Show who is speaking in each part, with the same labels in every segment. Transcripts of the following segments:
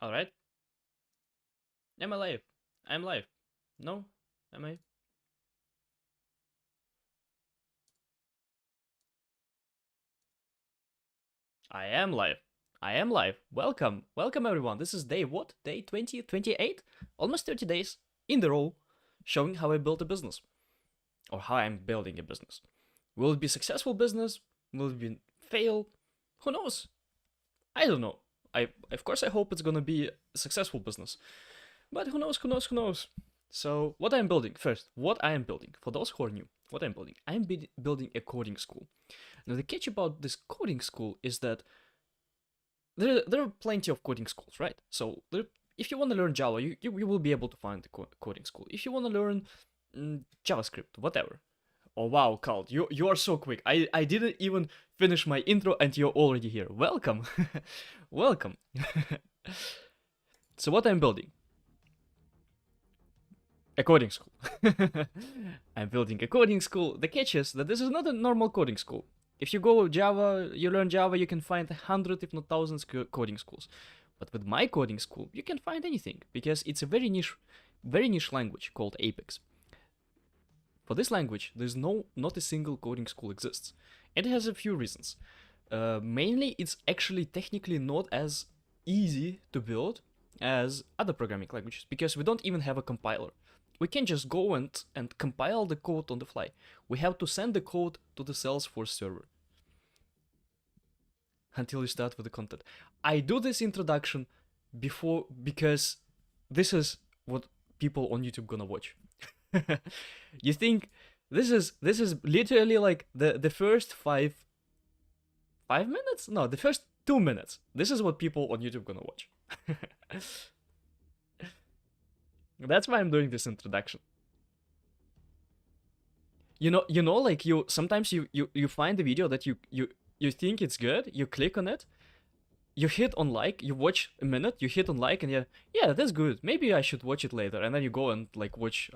Speaker 1: Alright. Am I live? I'm live. No? Am I? I am live. I am live. Welcome. Welcome everyone. This is day what? Day 20, 28? Almost 30 days in the row showing how I built a business. Or how I'm building a business. Will it be successful business? Will it be fail? Who knows? I don't know. I of course I hope it's gonna be a successful business. But who knows, who knows, who knows? So, what I'm building, first, what I am building, for those who are new, what I'm building, I'm building a coding school. Now, the catch about this coding school is that there are plenty of coding schools, right? So, if you want to learn Java, you will be able to find the coding school. If you want to learn JavaScript, whatever. Oh wow, Carl, you are so quick. I didn't even finish my intro and you're already here. Welcome. Welcome. So, what I'm building? A coding school. I'm building a coding school. The catch is that this is not a normal coding school. If you go Java, you learn Java, you can find 100 if not thousands coding schools. But with my coding school, you can find anything because it's a very niche language called Apex. For this language, there's not a single coding school exists. And it has a few reasons. Mainly, it's actually technically not as easy to build as other programming languages because we don't even have a compiler. We can just go and compile the code on the fly. We have to send the code to the Salesforce server until you start with the content. I do this introduction before because this is what people on YouTube gonna watch. You think this is literally like the first 5 minutes? No, the first 2 minutes. This is what people on YouTube gonna watch. That's why I'm doing this introduction. You know, like you sometimes you find a video that you think it's good, you click on it, you hit on like, you watch a minute, you hit on like, and yeah, that's good. Maybe I should watch it later, and then you go and like watch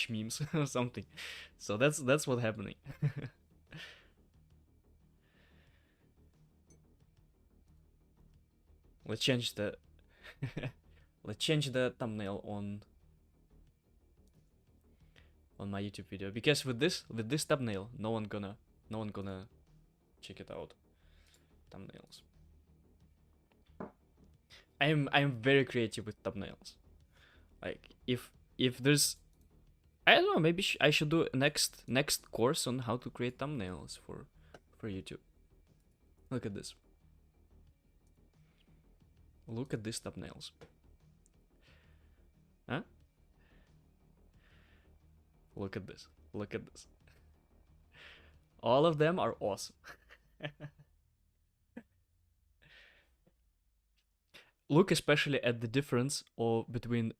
Speaker 1: memes or something. So that's what's happening. Let's change the thumbnail on my YouTube video because with this thumbnail, no one gonna check it out. Thumbnails. I'm very creative with thumbnails. Like if there's, I don't know, maybe I should do a next course on how to create thumbnails for YouTube. Look at this. Look at these thumbnails. Huh? Look at this. Look at this. All of them are awesome. Look especially at the difference between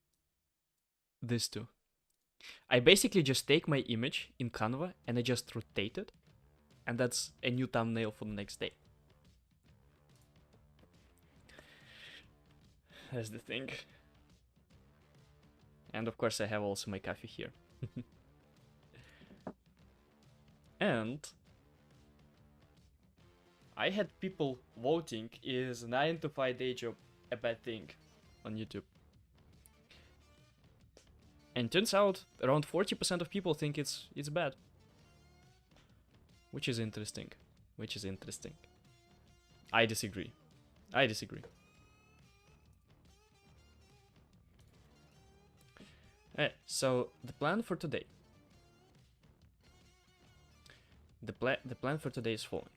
Speaker 1: these two. I basically just take my image in Canva and I just rotate it, and that's a new thumbnail for the next day. That's the thing. And of course I have also my coffee here. And I had people voting, is 9 to 5 day job a bad thing on YouTube? And turns out around 40% of people think it's bad. Which is interesting. I disagree. Alright, so the plan for today. The plan for today is following.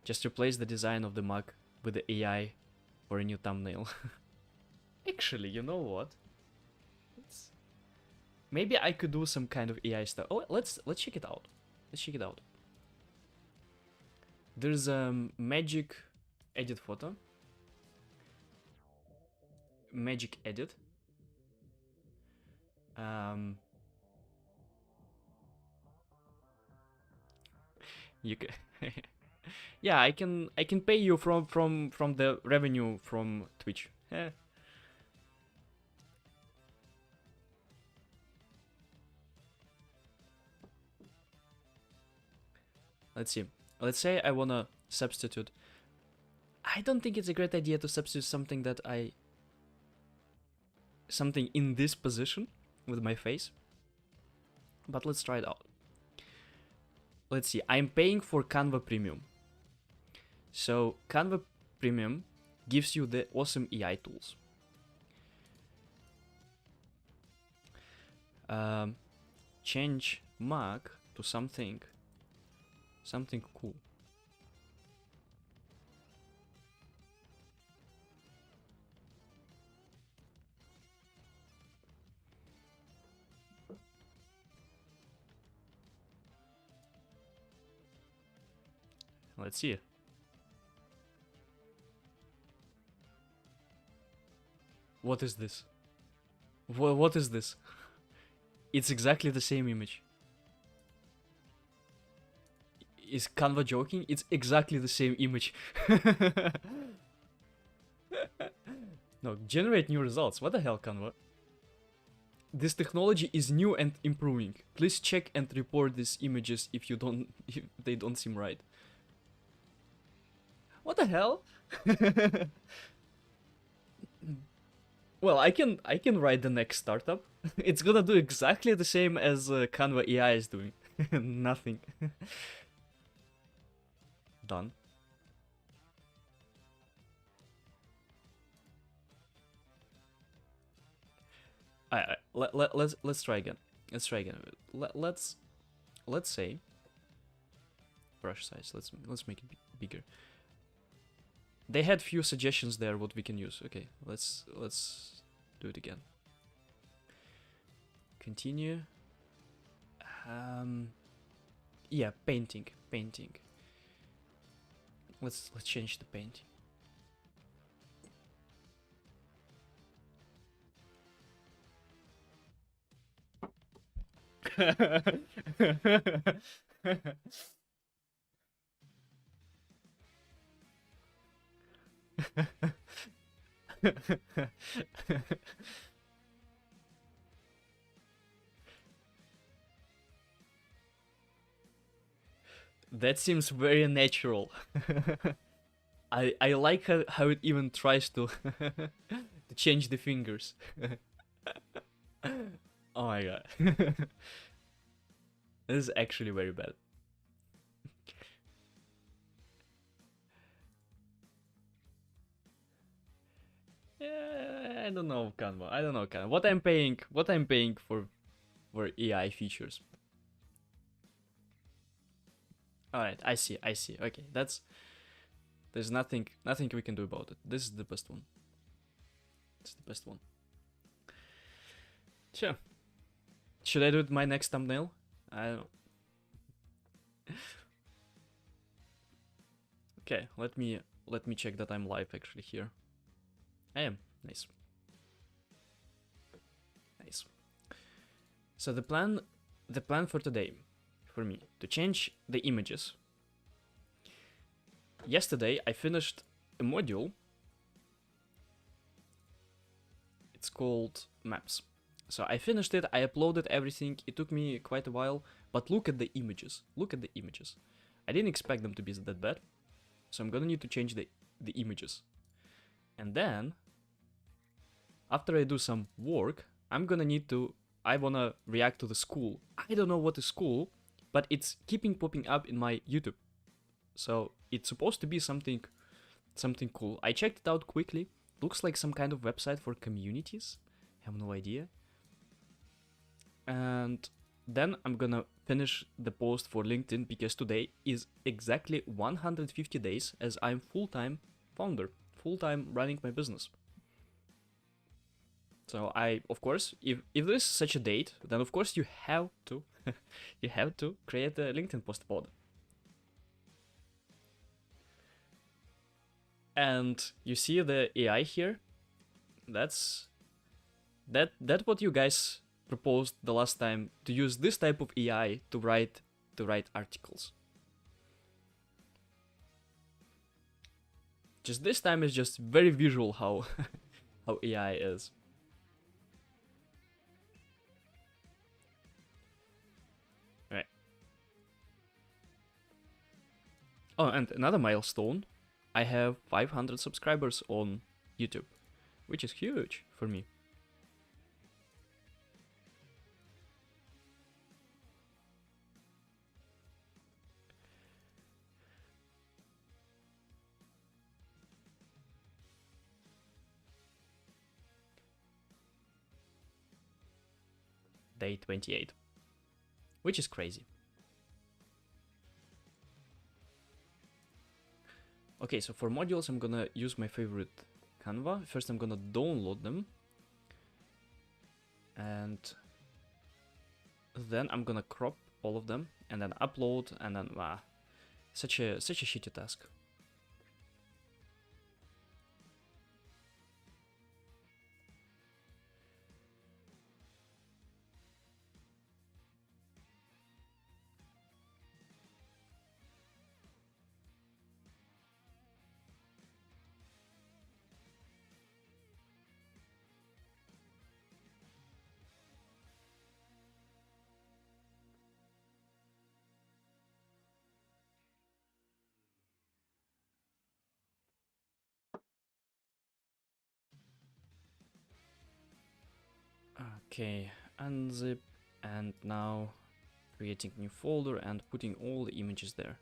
Speaker 1: Just replace the design of the mug with the AI for a new thumbnail. Actually, you know what? Maybe I could do some kind of AI stuff. Oh, let's check it out. There's a magic edit photo. Magic edit. You can yeah, I can pay you from the revenue from Twitch. Let's see. Let's say I wanna substitute I don't think it's a great idea to substitute something in this position with my face. But let's try it out. Let's see, I'm paying for Canva Premium. So Canva Premium gives you the awesome AI tools. Change mark to something cool. Let's see. What is this? What is this? It's exactly the same image. Is Canva joking? It's exactly the same image. No, generate new results. What the hell, Canva? This technology is new and improving. Please check and report these images if they don't seem right. What the hell? Well, I can write the next startup. It's gonna do exactly the same as Canva AI is doing. Nothing. Done. Let's try again. Let's try again. Let's say brush size. Let's make it bigger. They had few suggestions there what we can use. Okay, let's do it again. Continue. Yeah, painting. Let's change the painting. That seems very natural. I like how it even tries to to change the fingers. Oh my god. This is actually very bad. Yeah, I don't know, Canva. I don't know, Canva. What I'm paying for AI features. All right, I see. Okay, there's nothing we can do about it. This is the best one. It's the best one. Sure. Should I do it my next thumbnail? I don't know. Okay, let me check that I'm live actually here. I am. Nice. Nice. So the plan for today, for me, to change the images. Yesterday I finished a module. It's called Maps. So I finished it, I uploaded everything, it took me quite a while, but look at the images. Look at the images. I didn't expect them to be that bad. So I'm gonna need to change the images. And then, after I do some work, I wanna react to the school. I don't know what is school, but it's keeping popping up in my YouTube. So it's supposed to be something cool. I checked it out quickly. Looks like some kind of website for communities. I have no idea. And then I'm gonna finish the post for LinkedIn because today is exactly 150 days as I'm full-time founder, full-time running my business. So of course, if there is such a date, then of course you have to create a LinkedIn post about it. And you see the AI here. That's what you guys proposed the last time, to use this type of AI to write articles. Just this time is just very visual how how AI is. Right. Oh, and another milestone. I have 500 subscribers on YouTube, which is huge for me. Day 28, which is crazy. Okay, so for modules, I'm gonna use my favorite Canva. First, I'm gonna download them. And then I'm gonna crop all of them and then upload, and then such a shitty task. Okay, unzip, and now creating new folder and putting all the images there.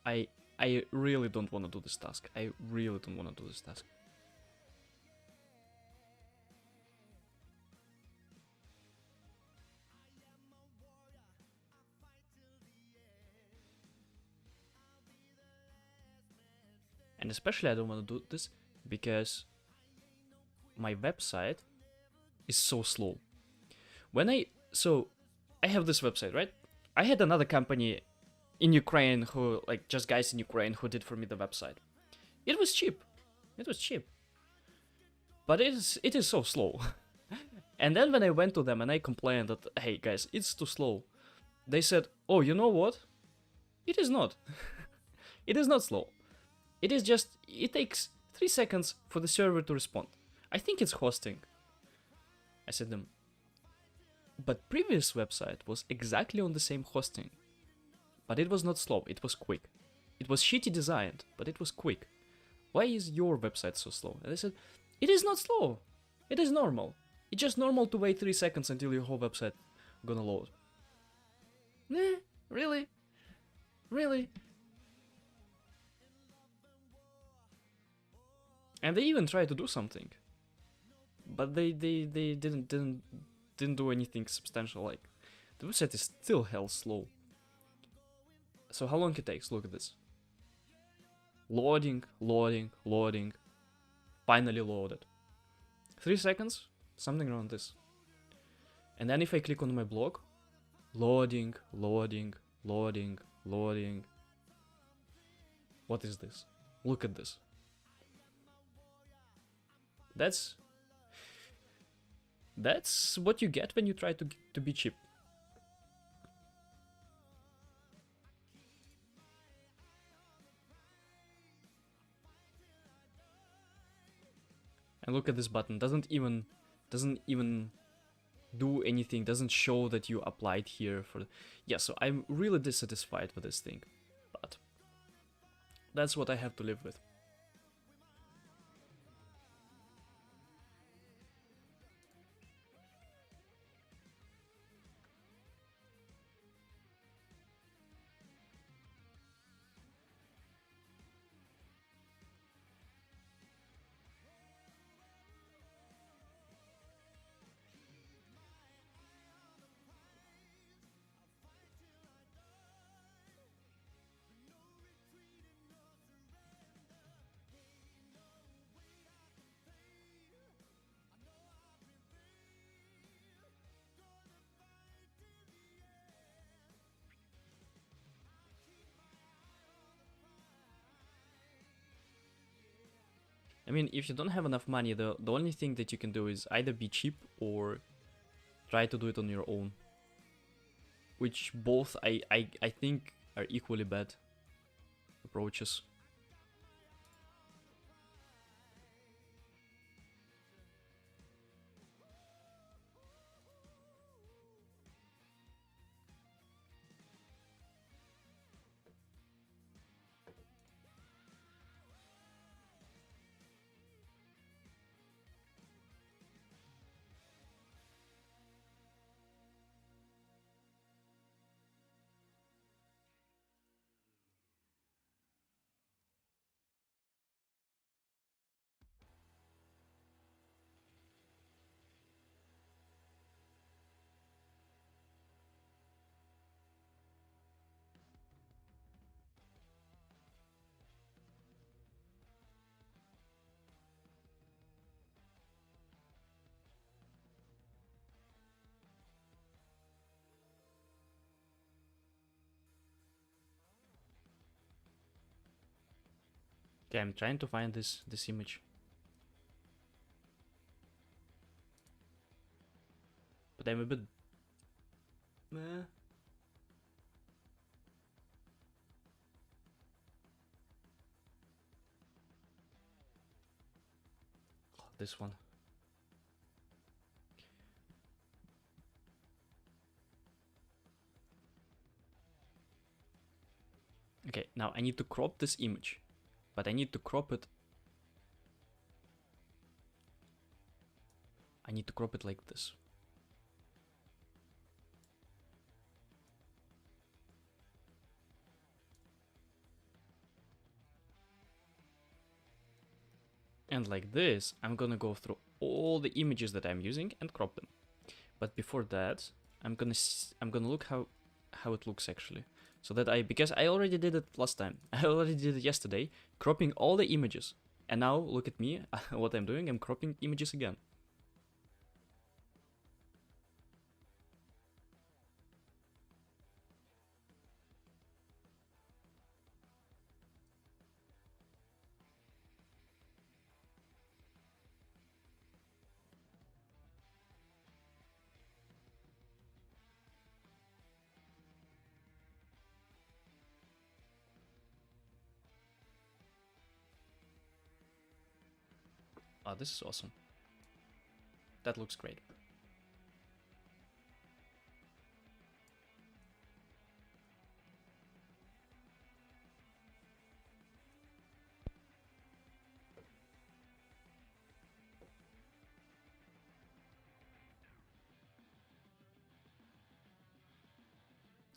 Speaker 1: I really don't want to do this task. I really don't want to do this task. And especially I don't want to do this because my website is so slow. So I have this website, right? I had another company in Ukraine who, like, just guys in Ukraine who did for me the website. It was cheap. It was cheap. But it is so slow. And then when I went to them and I complained that, hey guys, it's too slow, they said, oh, you know what? It is not. It is not slow. It is just, it takes 3 seconds for the server to respond. I think it's hosting. I said them. But previous website was exactly on the same hosting. But it was not slow, it was quick. It was shitty designed, but it was quick. Why is your website so slow? And I said, it is not slow. It is normal. It's just normal to wait 3 seconds until your whole website gonna load. Really? Really? And they even tried to do something. But they didn't do anything substantial. Like, the website is still hell slow. So how long it takes? Look at this. Loading, loading, loading. Finally loaded. 3 seconds? Something around this. And then if I click on my blog, loading, loading, loading, loading. What is this? Look at this. That's what you get when you try to be cheap. And look at this button. Doesn't even do anything. Doesn't show that you applied here for. Yeah, so I'm really dissatisfied with this thing, but that's what I have to live with. I mean, if you don't have enough money, the only thing that you can do is either be cheap or try to do it on your own. Which both I think are equally bad approaches. Okay, I'm trying to find this image. But I'm a bit... Oh, this one. Okay, now I need to crop this image. But I need to crop it... I need to crop it like this. And like this, I'm gonna go through all the images that I'm using and crop them. But before that, I'm gonna look how it looks actually. So that because I already did it last time. I already did it yesterday, cropping all the images. And now look at me, what I'm doing, I'm cropping images again. Oh, this is awesome. That looks great.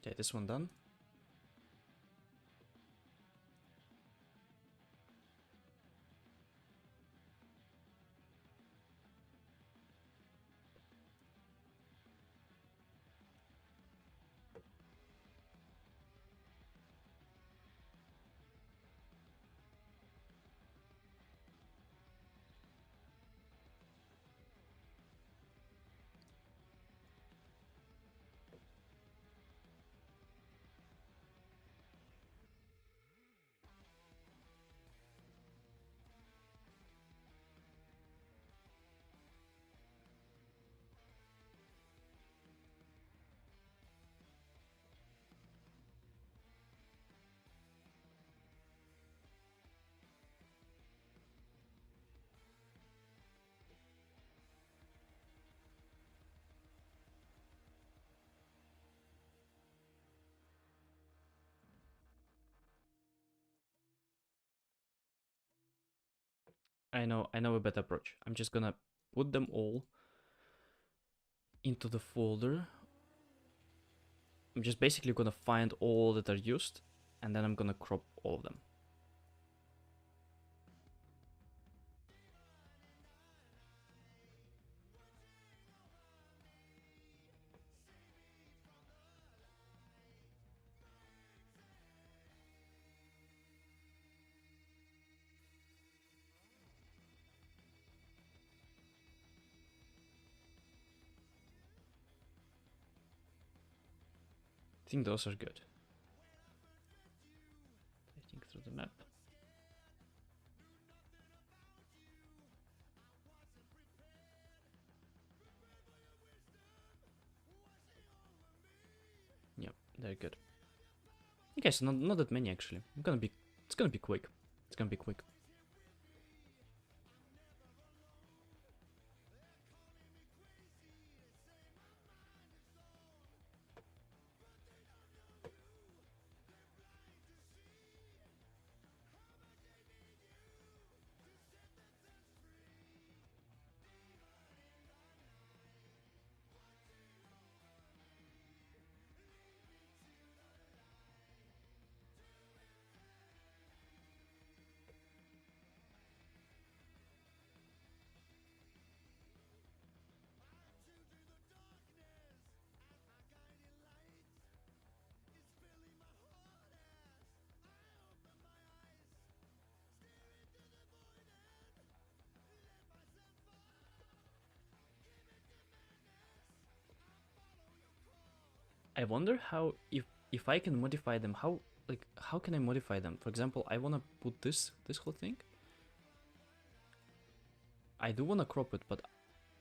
Speaker 1: Okay, this one done. I know a better approach. I'm just gonna put them all into the folder. I'm just basically gonna find all that are used, and then I'm gonna crop all of them. I think those are good. I think through the map. Yep, they're good. Okay, so not that many actually. It's gonna be quick. It's gonna be quick. I wonder how if I can modify them, how like, how can I modify them? For example, I want to put this whole thing. I do want to crop it, but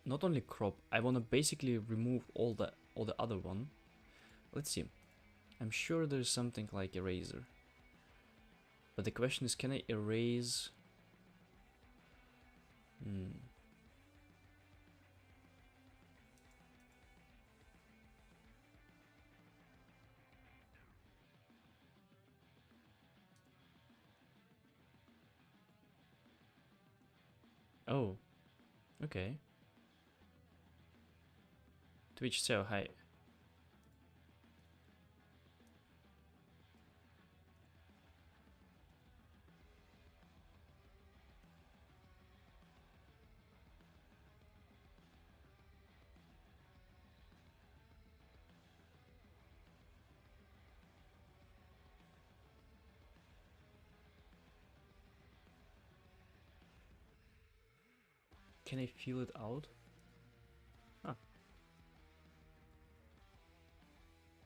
Speaker 1: not only crop, I want to basically remove all the other one. Let's see. I'm sure there's something like eraser. But the question is, can I erase? Oh, okay. Twitch so high. Can I feel it out? Huh.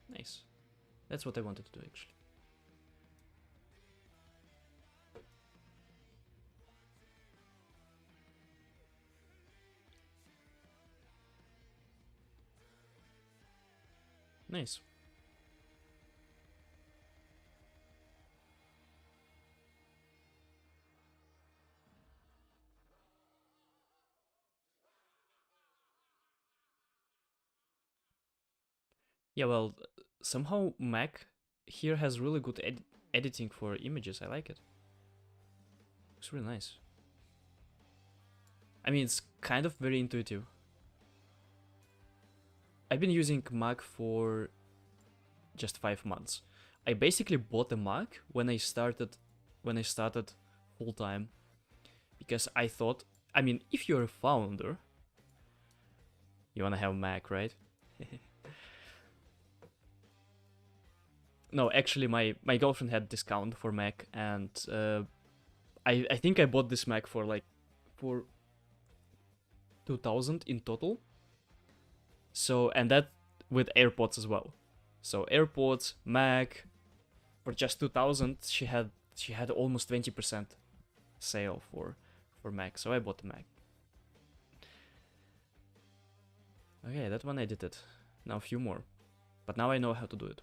Speaker 1: Nice. That's what I wanted to do, actually. Nice. Yeah, well, somehow Mac here has really good editing for images. I like it. Looks really nice. I mean, it's kind of very intuitive. I've been using Mac for just 5 months. I basically bought a Mac when I started full time, because I thought, I mean, if you're a founder, you wanna have Mac, right? No, actually, my girlfriend had discount for Mac, and I think I bought this Mac for 2,000 in total. So, and that with AirPods as well. So AirPods, Mac, for just 2,000, she had almost 20% sale for Mac. So I bought the Mac. Okay, that one I did it. Now a few more, but now I know how to do it.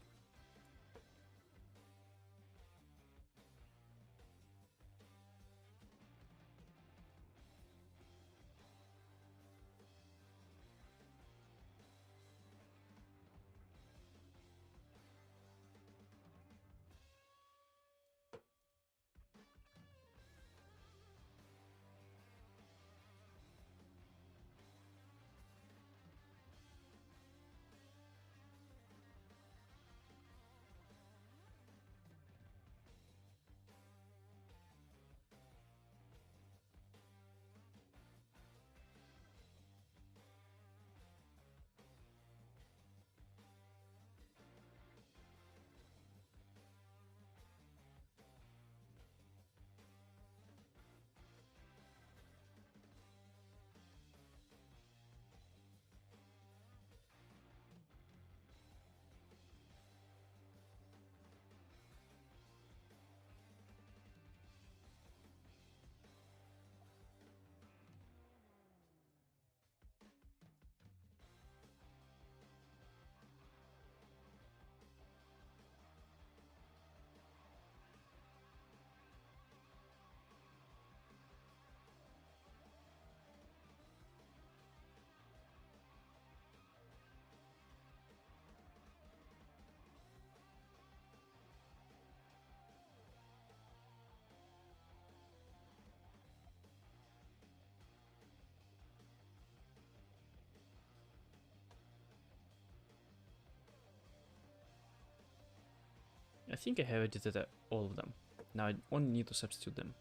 Speaker 1: I think I have edited all of them. Now I only need to substitute them.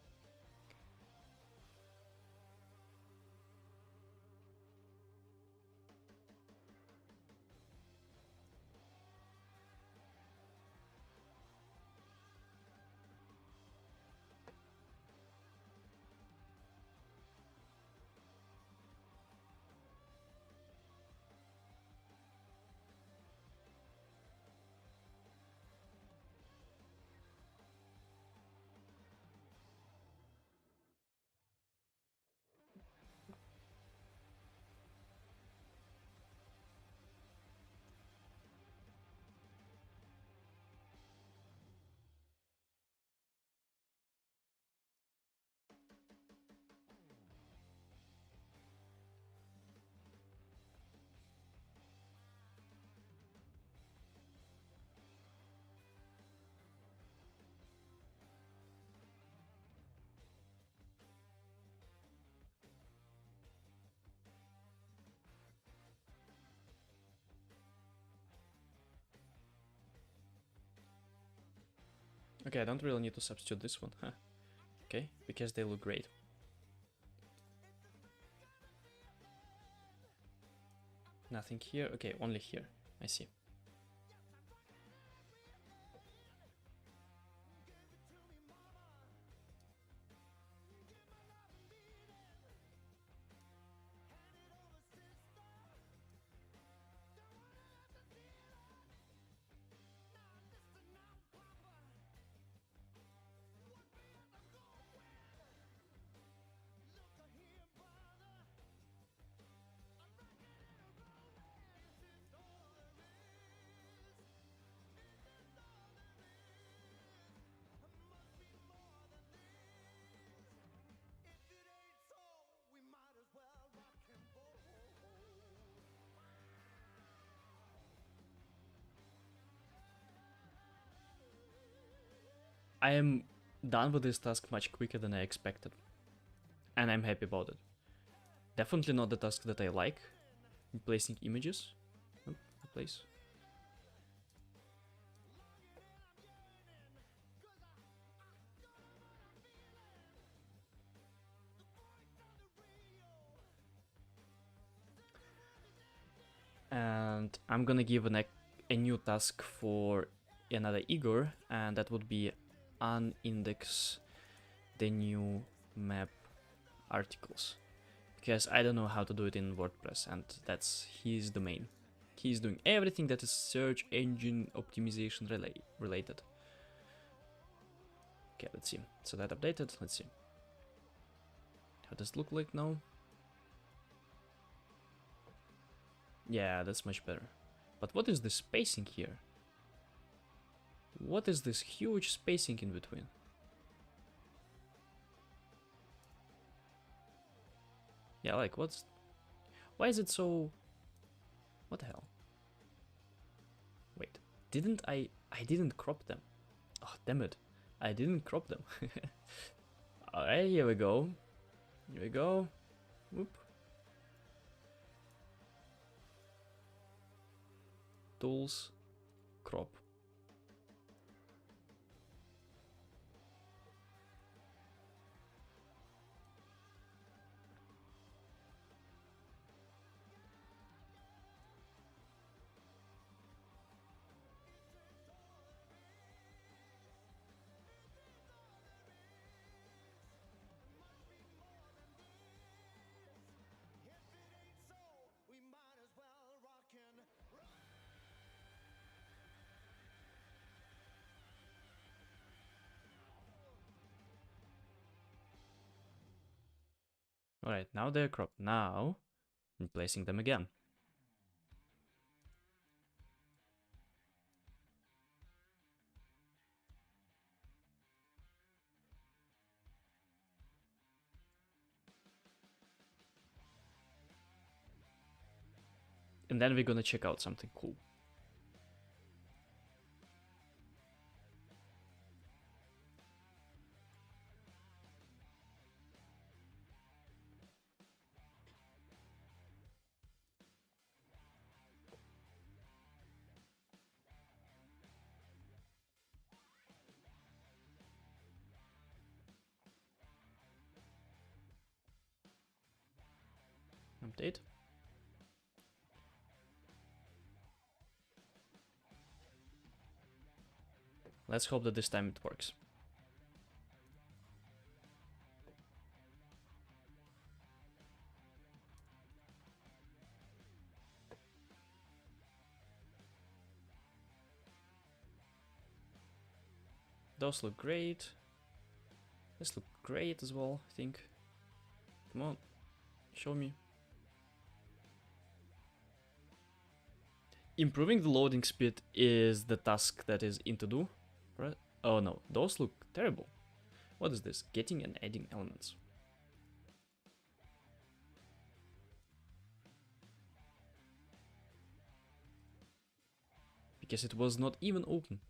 Speaker 1: Okay, I don't really need to substitute this one, huh? Okay, because they look great. Nothing here. Okay, only here. I see. I am done with this task much quicker than I expected. And I'm happy about it. Definitely not the task that I like. Replacing images. Oh, replace. And I'm gonna give a new task for another Igor, and that would be unindex the new map articles. Because I don't know how to do it in WordPress, and that's his domain. He's doing everything that is search engine optimization related. Okay, let's see. So that updated, let's see. How does it look like now? Yeah, that's much better. But what is the spacing here? What is this huge spacing in between? Yeah, like what's... Why is it so... What the hell? Wait, didn't I didn't crop them. Oh, damn it. I didn't crop them. Alright, here we go. Here we go. Whoop. Tools. Crop. Alright, now they're cropped. Now, I'm placing them again. And then we're gonna check out something cool. Update. Let's hope that this time it works. Those look great. This look great as well, I think. Come on, show me. Improving the loading speed is the task that is in to do, right? Oh no, those look terrible. What is this? Getting and adding elements. Because it was not even open.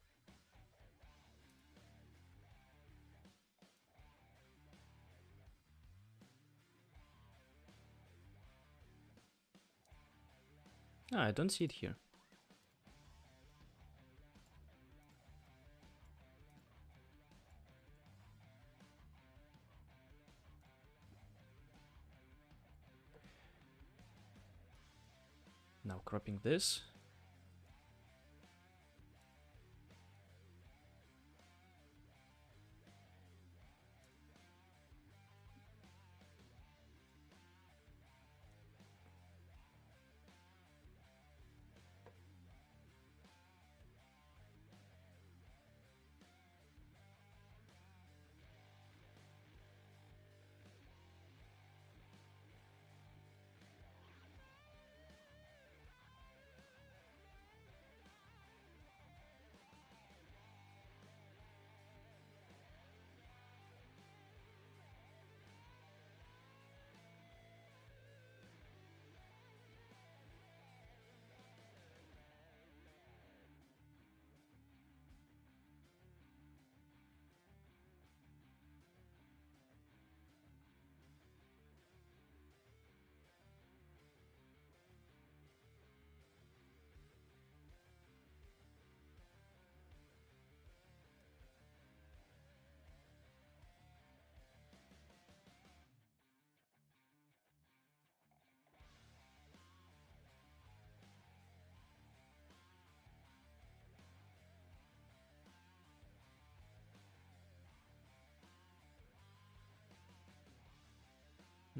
Speaker 1: Ah, I don't see it here. Now cropping this.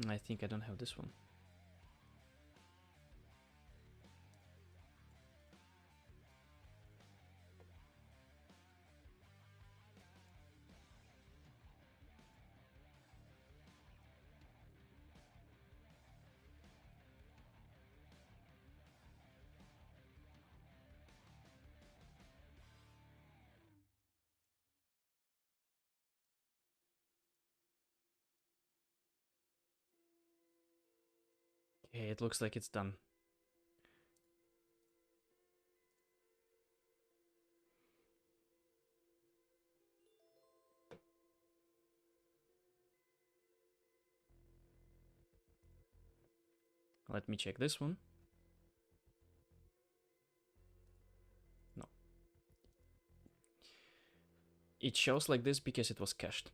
Speaker 1: I think I don't have this one. Okay, it looks like it's done. Let me check this one. No. It shows like this because it was cached.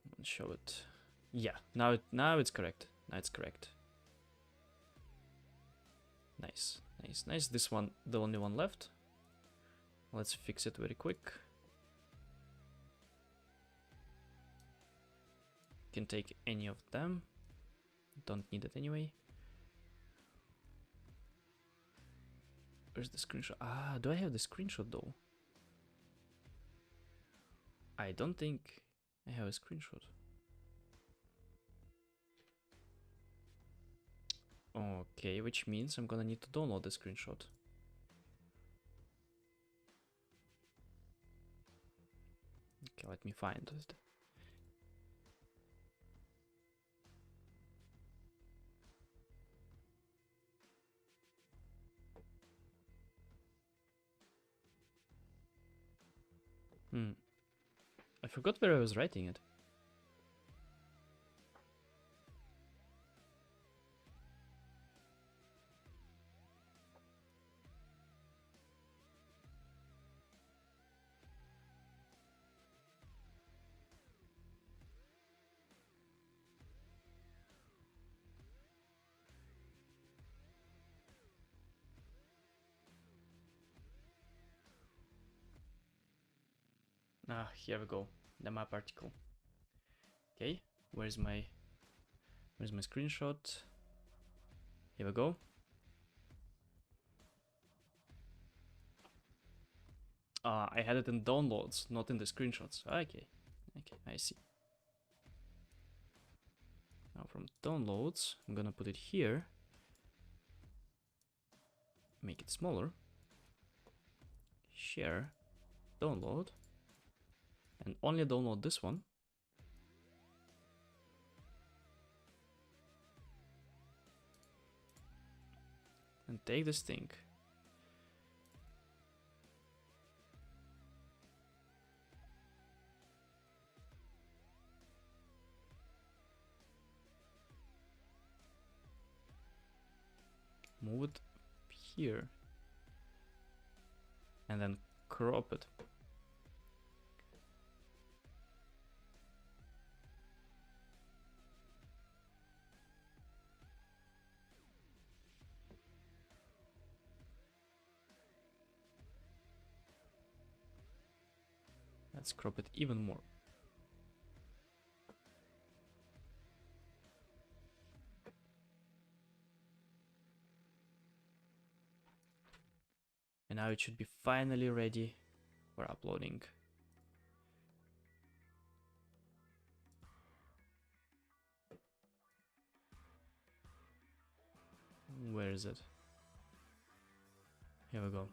Speaker 1: Come on, show it. Yeah, now it's correct. Now it's correct. Nice, nice, nice. This one, the only one left. Let's fix it very quick. Can take any of them. Don't need it anyway. Where's the screenshot? Ah, do I have the screenshot though? I don't think I have a screenshot. Okay, which means I'm gonna need to download the screenshot. Okay, let me find it. I forgot where I was writing it. Ah, here we go. The map article. Okay, where's my screenshot? Here we go. I had it in downloads, not in the screenshots. Okay, okay, I see. Now from downloads, I'm gonna put it here. Make it smaller. Share, download, and only download this one. And take this thing. Move it here. and then crop it. Let's crop it even more. And now it should be finally ready for uploading. Where is it? Here we go.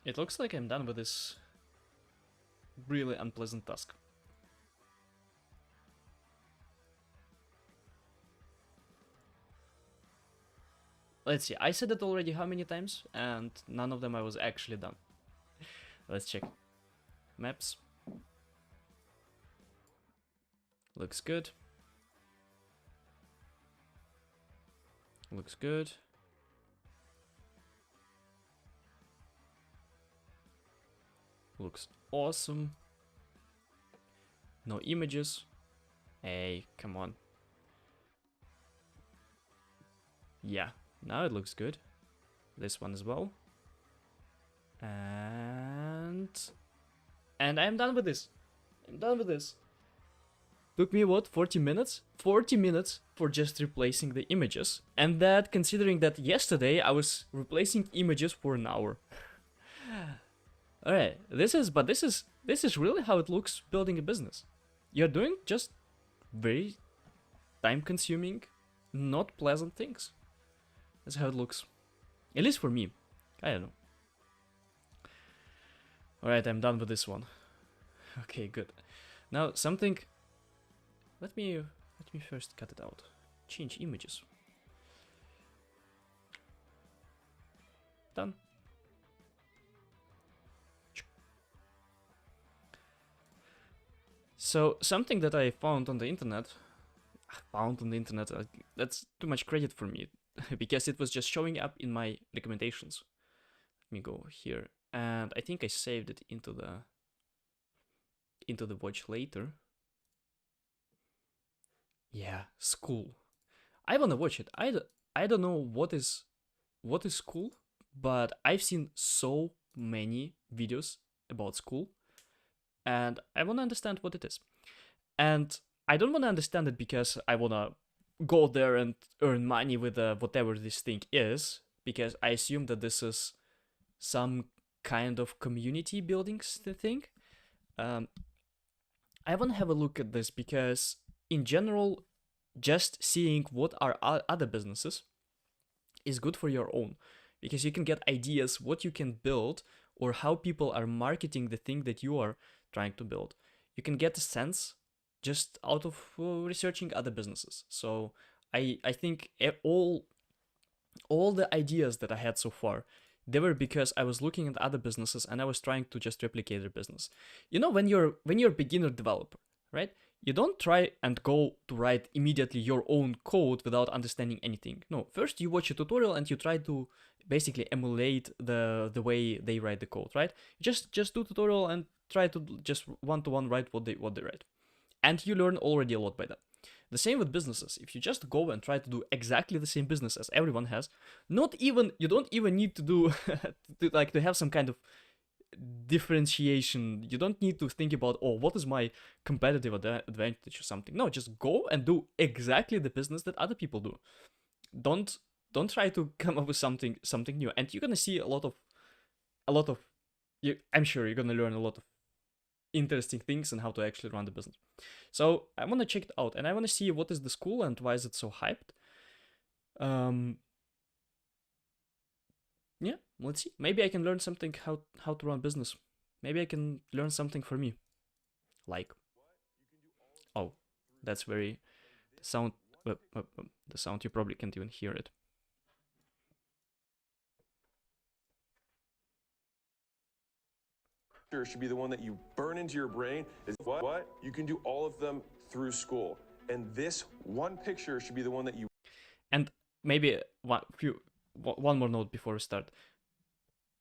Speaker 1: It looks like I'm done with this really unpleasant task. Let's see, I said it already how many times, and none of them I was actually done. Let's check. Maps. Looks good. Looks good. Looks awesome. No images. Hey, come on. Yeah, now it looks good. This one as well. And I'm done with this. I'm done with this. Took me what, 40 minutes? 40 minutes for just replacing the images. And that considering that yesterday I was replacing images for an hour. Alright, this is really how it looks building a business. You're doing just very time consuming, not pleasant things. That's how it looks. At least for me. I don't know. Alright, I'm done with this one. Okay, good. Now something. Let me first cut it out. Change images. Done. So something that I found on the internet, that's too much credit for me, because it was just showing up in my recommendations. Let me go here, and I think I saved it into the watch later. Yeah, school. I wanna watch it. I don't know what is school, but I've seen so many videos about school, and I wanna understand what it is. And I don't wanna understand it because I wanna go there and earn money with whatever this thing is, because I assume that this is some kind of community building thing. I wanna have a look at this because in general, just seeing what are other businesses is good for your own, because you can get ideas what you can build or how people are marketing the thing that you are trying to build. You can get a sense just out of researching other businesses. So I think all the ideas that I had so far, they were because I was looking at other businesses and I was trying to just replicate their business. You know, when you're a beginner developer, right? You don't try and go to write immediately your own code without understanding anything. No, first you watch a tutorial and you try to basically emulate the way they write the code, right? Just do tutorial and try to just one-to-one write what they write. And you learn already a lot by that. The same with businesses. If you just go and try to do exactly the same business as everyone has, you don't even need to do to have some kind of differentiation. You don't need to think about, oh, what is my competitive advantage or something. No, just go and do exactly the business that other people do. Don't try to come up with something new. And you're gonna see a lot of I'm sure you're gonna learn a lot of interesting things and how to actually run the business. So I want to check it out, and I want to see what is the school and why is it so hyped. Yeah, let's see. Maybe I can learn something how to run business. Maybe I can learn something for me. Like, oh, that's very sound The sound, you probably can't even hear it.
Speaker 2: Should be the one that you burn into your brain. Is what? You can do all of them through school. And this one picture should be the one that you...
Speaker 1: And maybe one more note before we start.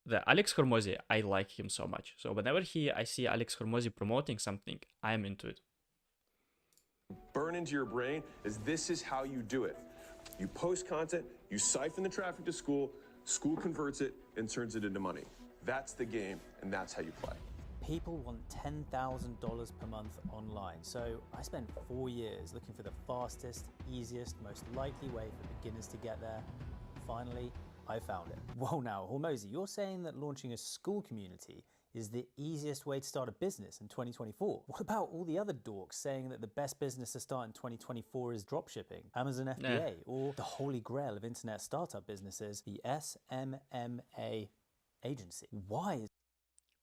Speaker 1: The Alex Hormozy, I like him so much. So whenever I see Alex Hormozy promoting something, I am into it.
Speaker 2: Burn into your brain is this is how you do it. You post content, you siphon the traffic to school converts it and turns it into money. That's the game, and that's how you play.
Speaker 3: People want $10,000 per month online, so I spent 4 years looking for the fastest, easiest, most likely way for beginners to get there. Finally, I found it. Whoa now, Hormozy, you're saying that launching a school community is the easiest way to start a business in 2024. What about all the other dorks saying that the best business to start in 2024 is dropshipping, Amazon FBA, or the holy grail of internet startup businesses, the SMMA agency?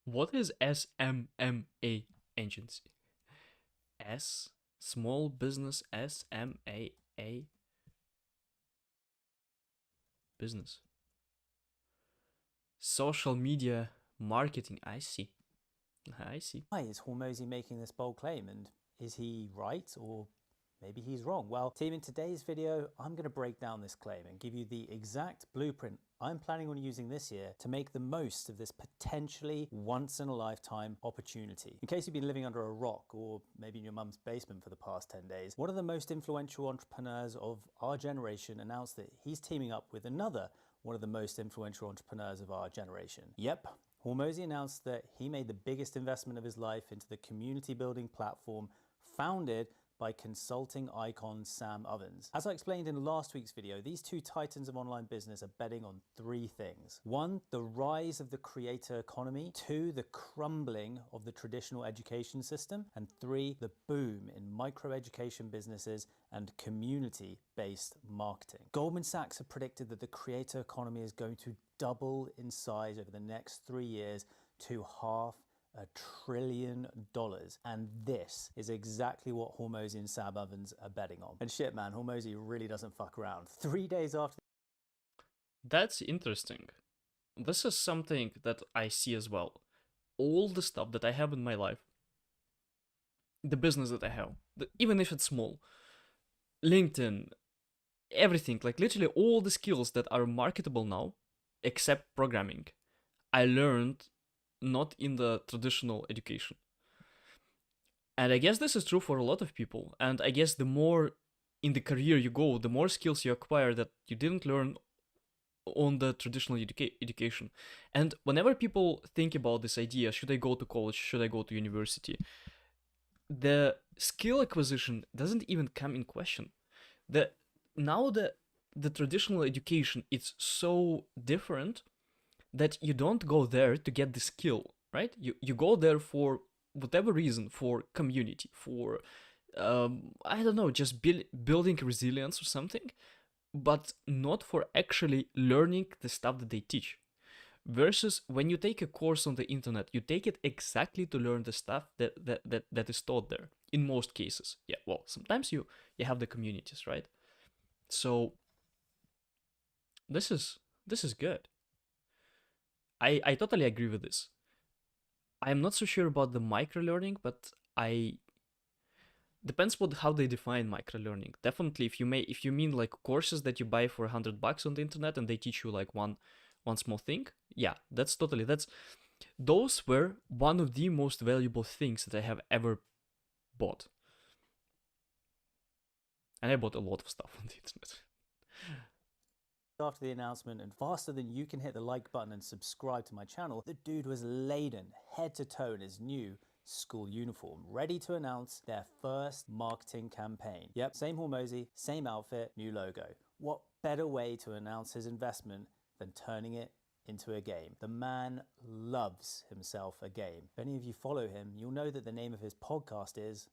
Speaker 1: What is SMMA agency? Small business SMAA business. Social media marketing. I see.
Speaker 3: Why is Hormozy making this bold claim, and is he right, or maybe he's wrong? Well, team, in today's video, I'm going to break down this claim and give you the exact blueprint I'm planning on using this year to make the most of this potentially once-in-a-lifetime opportunity. In case you've been living under a rock, or maybe in your mum's basement for the past 10 days, one of the most influential entrepreneurs of our generation announced that he's teaming up with another one of the most influential entrepreneurs of our generation. Yep, Hormozy announced that he made the biggest investment of his life into the community building platform founded by consulting icon Sam Ovens. As I explained in last week's video, these two titans of online business are betting on 3 things. 1, the rise of the creator economy. 2, the crumbling of the traditional education system. And 3, the boom in micro-education businesses and community-based marketing. Goldman Sachs have predicted that the creator economy is going to double in size over the next 3 years to $500 billion, and this is exactly what Hormozy and Sam Ovens are betting on. And shit, man, Hormozy really doesn't fuck around. 3 days after...
Speaker 1: That's interesting. This is something that I see as well. All the stuff that I have in my life, the business that I have, even if it's small, LinkedIn, everything, like literally all the skills that are marketable now, except programming, I learned not in the traditional education. And I guess this is true for a lot of people. And I guess the more in the career you go, the more skills you acquire that you didn't learn on the traditional education. And whenever people think about this idea, should I go to college, should I go to university, the skill acquisition doesn't even come in question. Now the traditional education is so different that you don't go there to get the skill, right? You go there for whatever reason, for community, for, I don't know, just building resilience or something, but not for actually learning the stuff that they teach. Versus when you take a course on the internet, you take it exactly to learn the stuff that is taught there, in most cases. Yeah, well, sometimes you have the communities, right? So this is good. I totally agree with this. I'm not so sure about the micro-learning, but depends how they define micro-learning. Definitely, if you mean like courses that you buy for $100 on the internet and they teach you like one small thing, yeah, those were one of the most valuable things that I have ever bought. And I bought a lot of stuff on the internet.
Speaker 3: After the announcement, and faster than you can hit the like button and subscribe to my channel, the dude was laden head to toe in his new school uniform, ready to announce their first marketing campaign. Yep, same Hormozy, same outfit, new logo. What better way to announce his investment than turning it into a game? The man loves himself a game. If any of you follow him, you'll know that the name of his podcast is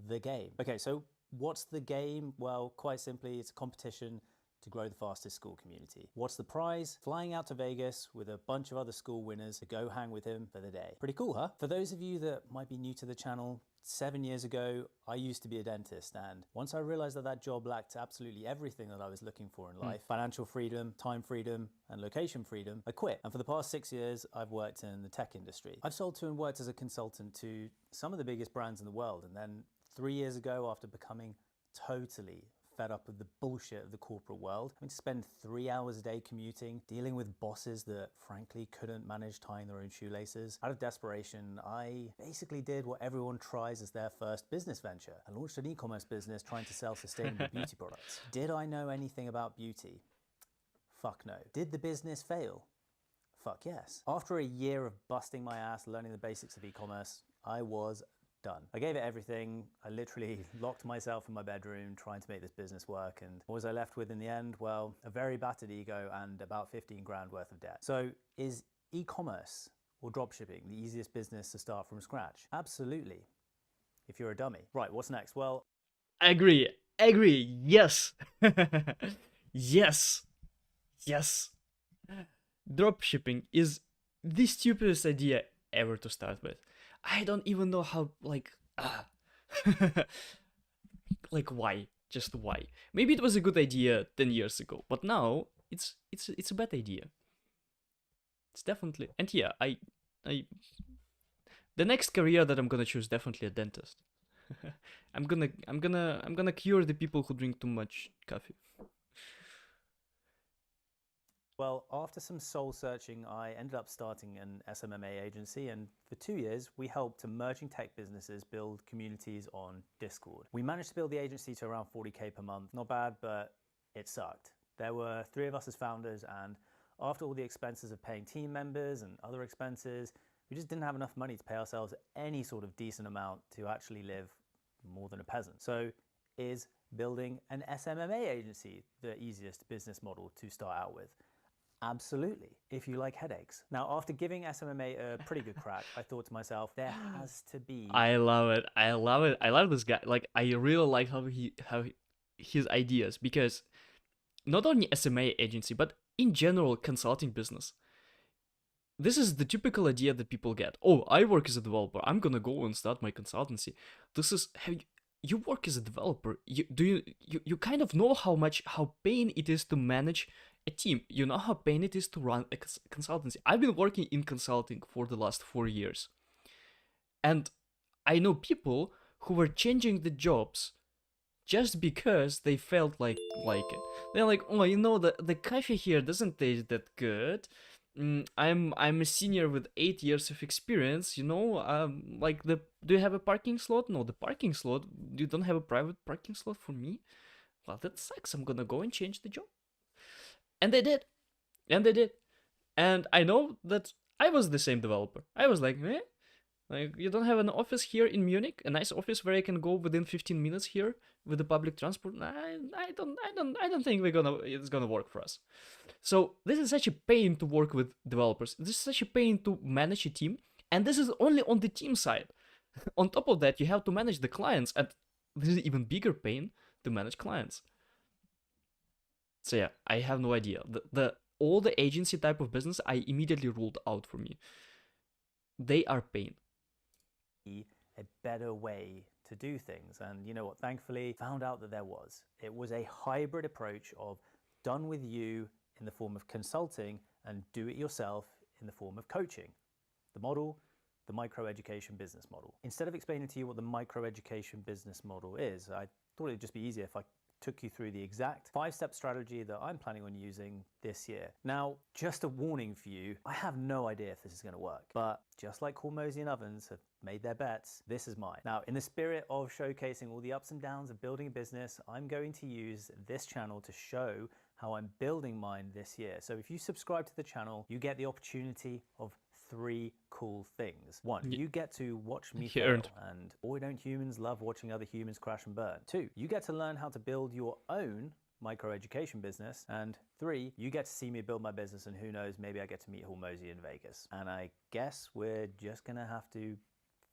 Speaker 3: The Game. Okay, so what's The Game? Well, quite simply, it's a competition to grow the fastest school community. What's the prize? Flying out to Vegas with a bunch of other school winners to go hang with him for the day. Pretty cool, huh? For those of you that might be new to the channel, 7 years ago, I used to be a dentist, and once I realized that that job lacked absolutely everything that I was looking for in life, financial freedom, time freedom, and location freedom, I quit. And for the past 6 years, I've worked in the tech industry. I've sold to and worked as a consultant to some of the biggest brands in the world, and then 3 years ago, after becoming totally fed up with the bullshit of the corporate world, having to spend 3 hours a day commuting, dealing with bosses that frankly couldn't manage tying their own shoelaces. Out of desperation, I basically did what everyone tries as their first business venture. I launched an e-commerce business trying to sell sustainable beauty products. Did I know anything about beauty? Fuck no. Did the business fail? Fuck yes. After a year of busting my ass learning the basics of e-commerce, I was done. I gave it everything. I literally locked myself in my bedroom trying to make this business work. And what was I left with in the end? Well, a very battered ego and about 15 grand worth of debt. So is e-commerce or dropshipping the easiest business to start from scratch? Absolutely. If you're a dummy. Right, what's next? Well,
Speaker 1: Agree. Yes. Yes. Yes. Dropshipping is the stupidest idea ever to start with. I don't even know how, like why? Just why? Maybe it was a good idea 10 years ago, but now it's a bad idea. It's definitely, and yeah, I the next career that I'm gonna choose, definitely a dentist. I'm gonna cure the people who drink too much coffee.
Speaker 3: Well, after some soul searching, I ended up starting an SMMA agency, and for 2 years, we helped emerging tech businesses build communities on Discord. We managed to build the agency to around 40K per month. Not bad, but it sucked. There were 3 of us as founders, and after all the expenses of paying team members and other expenses, we just didn't have enough money to pay ourselves any sort of decent amount to actually live more than a peasant. So is building an SMMA agency the easiest business model to start out with? Absolutely, if you like headaches. Now, after giving SMMA a pretty good crack, I thought to myself, there has to be...
Speaker 1: I love it. I love this guy. Like, I really like his ideas, because not only SMA agency, but in general consulting business. This is the typical idea that people get. Oh, I work as a developer. I'm gonna go and start my consultancy. This is you work as a developer. You kind of know how pain it is to manage a team. You know how pain it is to run a consultancy. I've been working in consulting for the last 4 years, and I know people who were changing the jobs just because they felt like it. They're like, oh, you know, the coffee here doesn't taste that good. I'm a senior with 8 years of experience, you know. Do you have a parking slot? No, the parking slot. You don't have a private parking slot for me? Well, that sucks. I'm gonna go and change the job. And they did. And I know that I was the same developer. I was like, eh? Like, you don't have an office here in Munich, a nice office where I can go within 15 minutes here with the public transport. I don't think it's gonna work for us. So this is such a pain to work with developers. This is such a pain to manage a team, and this is only on the team side. On top of that, you have to manage the clients, and this is even bigger pain to manage clients. So yeah, I have no idea. All the agency type of business I immediately ruled out for me. They are pain.
Speaker 3: A better way to do things, and you know what, thankfully found out that there was. It was a hybrid approach of done with you in the form of consulting and do it yourself in the form of coaching. The model, the micro-education business model. Instead of explaining to you what the micro-education business model is, I thought it'd just be easier if I took you through the exact 5-step strategy that I'm planning on using this year. Now, just a warning for you, I have no idea if this is going to work, but just like Hormozy Ovens have made their bets, this is mine. Now, in the spirit of showcasing all the ups and downs of building a business, I'm going to use this channel to show how I'm building mine this year. So if you subscribe to the channel, you get the opportunity of 3 cool things. 1, you get to watch me fail, and boy don't humans love watching other humans crash and burn. 2, you get to learn how to build your own micro-education business. And 3, you get to see me build my business, and who knows, maybe I get to meet Hormozy in Vegas. And I guess we're just gonna have to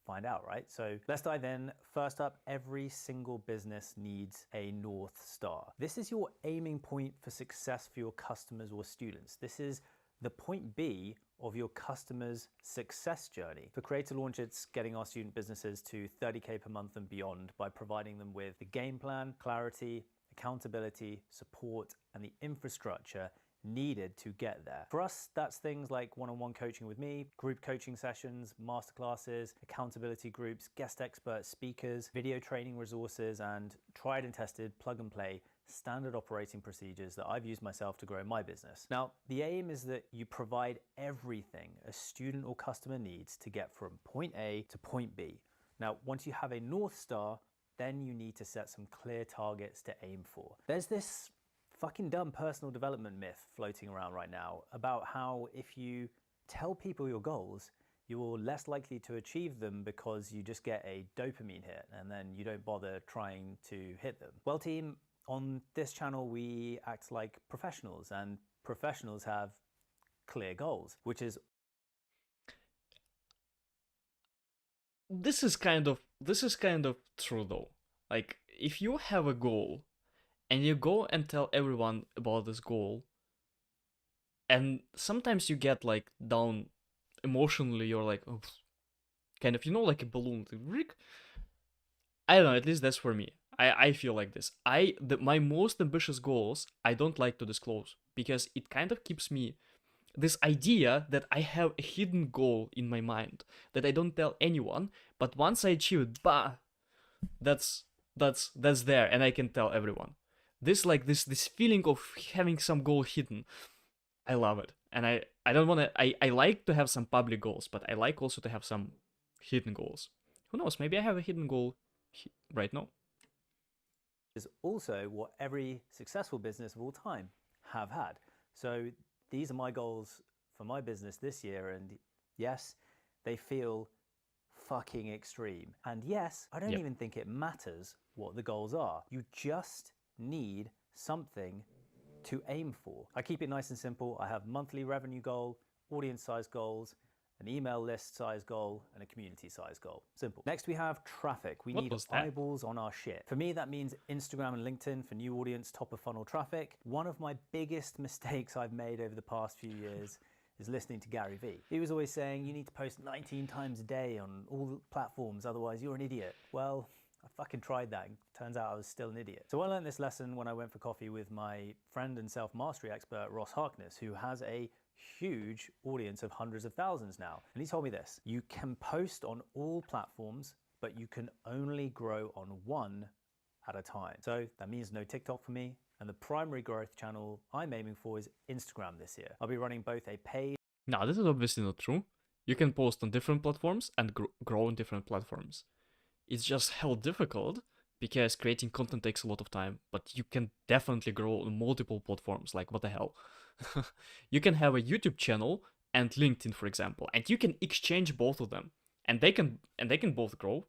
Speaker 3: find out, right? So let's dive in. First up, every single business needs a North Star. This is your aiming point for success for your customers or students. This is the point B of your customer's success journey. For Creator Launch, it's getting our student businesses to 30K per month and beyond by providing them with the game plan, clarity, accountability, support, and the infrastructure needed to get there. For us, that's things like one-on-one coaching with me, group coaching sessions, masterclasses, accountability groups, guest expert speakers, video training resources, and tried and tested plug and play standard operating procedures that I've used myself to grow my business. Now, the aim is that you provide everything a student or customer needs to get from point A to point B. Now, once you have a North Star, then you need to set some clear targets to aim for. There's this fucking dumb personal development myth floating around right now about how if you tell people your goals, you're less likely to achieve them because you just get a dopamine hit and then you don't bother trying to hit them. Well, team, on this channel, we act like professionals, and professionals have clear goals, which is...
Speaker 1: This is kind of true though. Like, if you have a goal and you go and tell everyone about this goal, and sometimes you get like down emotionally, you're like, oh, kind of, like a balloon. I don't know, at least that's for me. I feel like this. My most ambitious goals, I don't like to disclose because it kind of keeps me this idea that I have a hidden goal in my mind that I don't tell anyone, but once I achieve it, that's there and I can tell everyone. This feeling of having some goal hidden, I love it. And I don't want to, I like to have some public goals, but I like also to have some hidden goals. Who knows, maybe I have a hidden goal right now.
Speaker 3: Is also what every successful business of all time have had. So these are my goals for my business this year, and yes, they feel fucking extreme. And yes, I don't even think it matters what the goals are. You just need something to aim for. I keep it nice and simple. I have monthly revenue goal, audience size goals, an email list size goal, and a community size goal. Simple. Next, we have traffic. We need eyeballs on our shit. For me, that means Instagram and LinkedIn for new audience, top of funnel traffic. One of my biggest mistakes I've made over the past few years is listening to Gary Vee. He was always saying, you need to post 19 times a day on all platforms, otherwise you're an idiot. Well, I fucking tried that, and turns out I was still an idiot. So I learned this lesson when I went for coffee with my friend and self-mastery expert, Ross Harkness, who has a huge audience of hundreds of thousands now. And he told me this: you can post on all platforms, but you can only grow on one at a time. So that means no TikTok for me. And the primary growth channel I'm aiming for is Instagram this year. I'll be running both a paid...
Speaker 1: No, this is obviously not true. You can post on different platforms and grow on different platforms. It's just hell difficult because creating content takes a lot of time, but you can definitely grow on multiple platforms. Like, what the hell? You can have a YouTube channel and LinkedIn, for example, and you can exchange both of them, and they can both grow.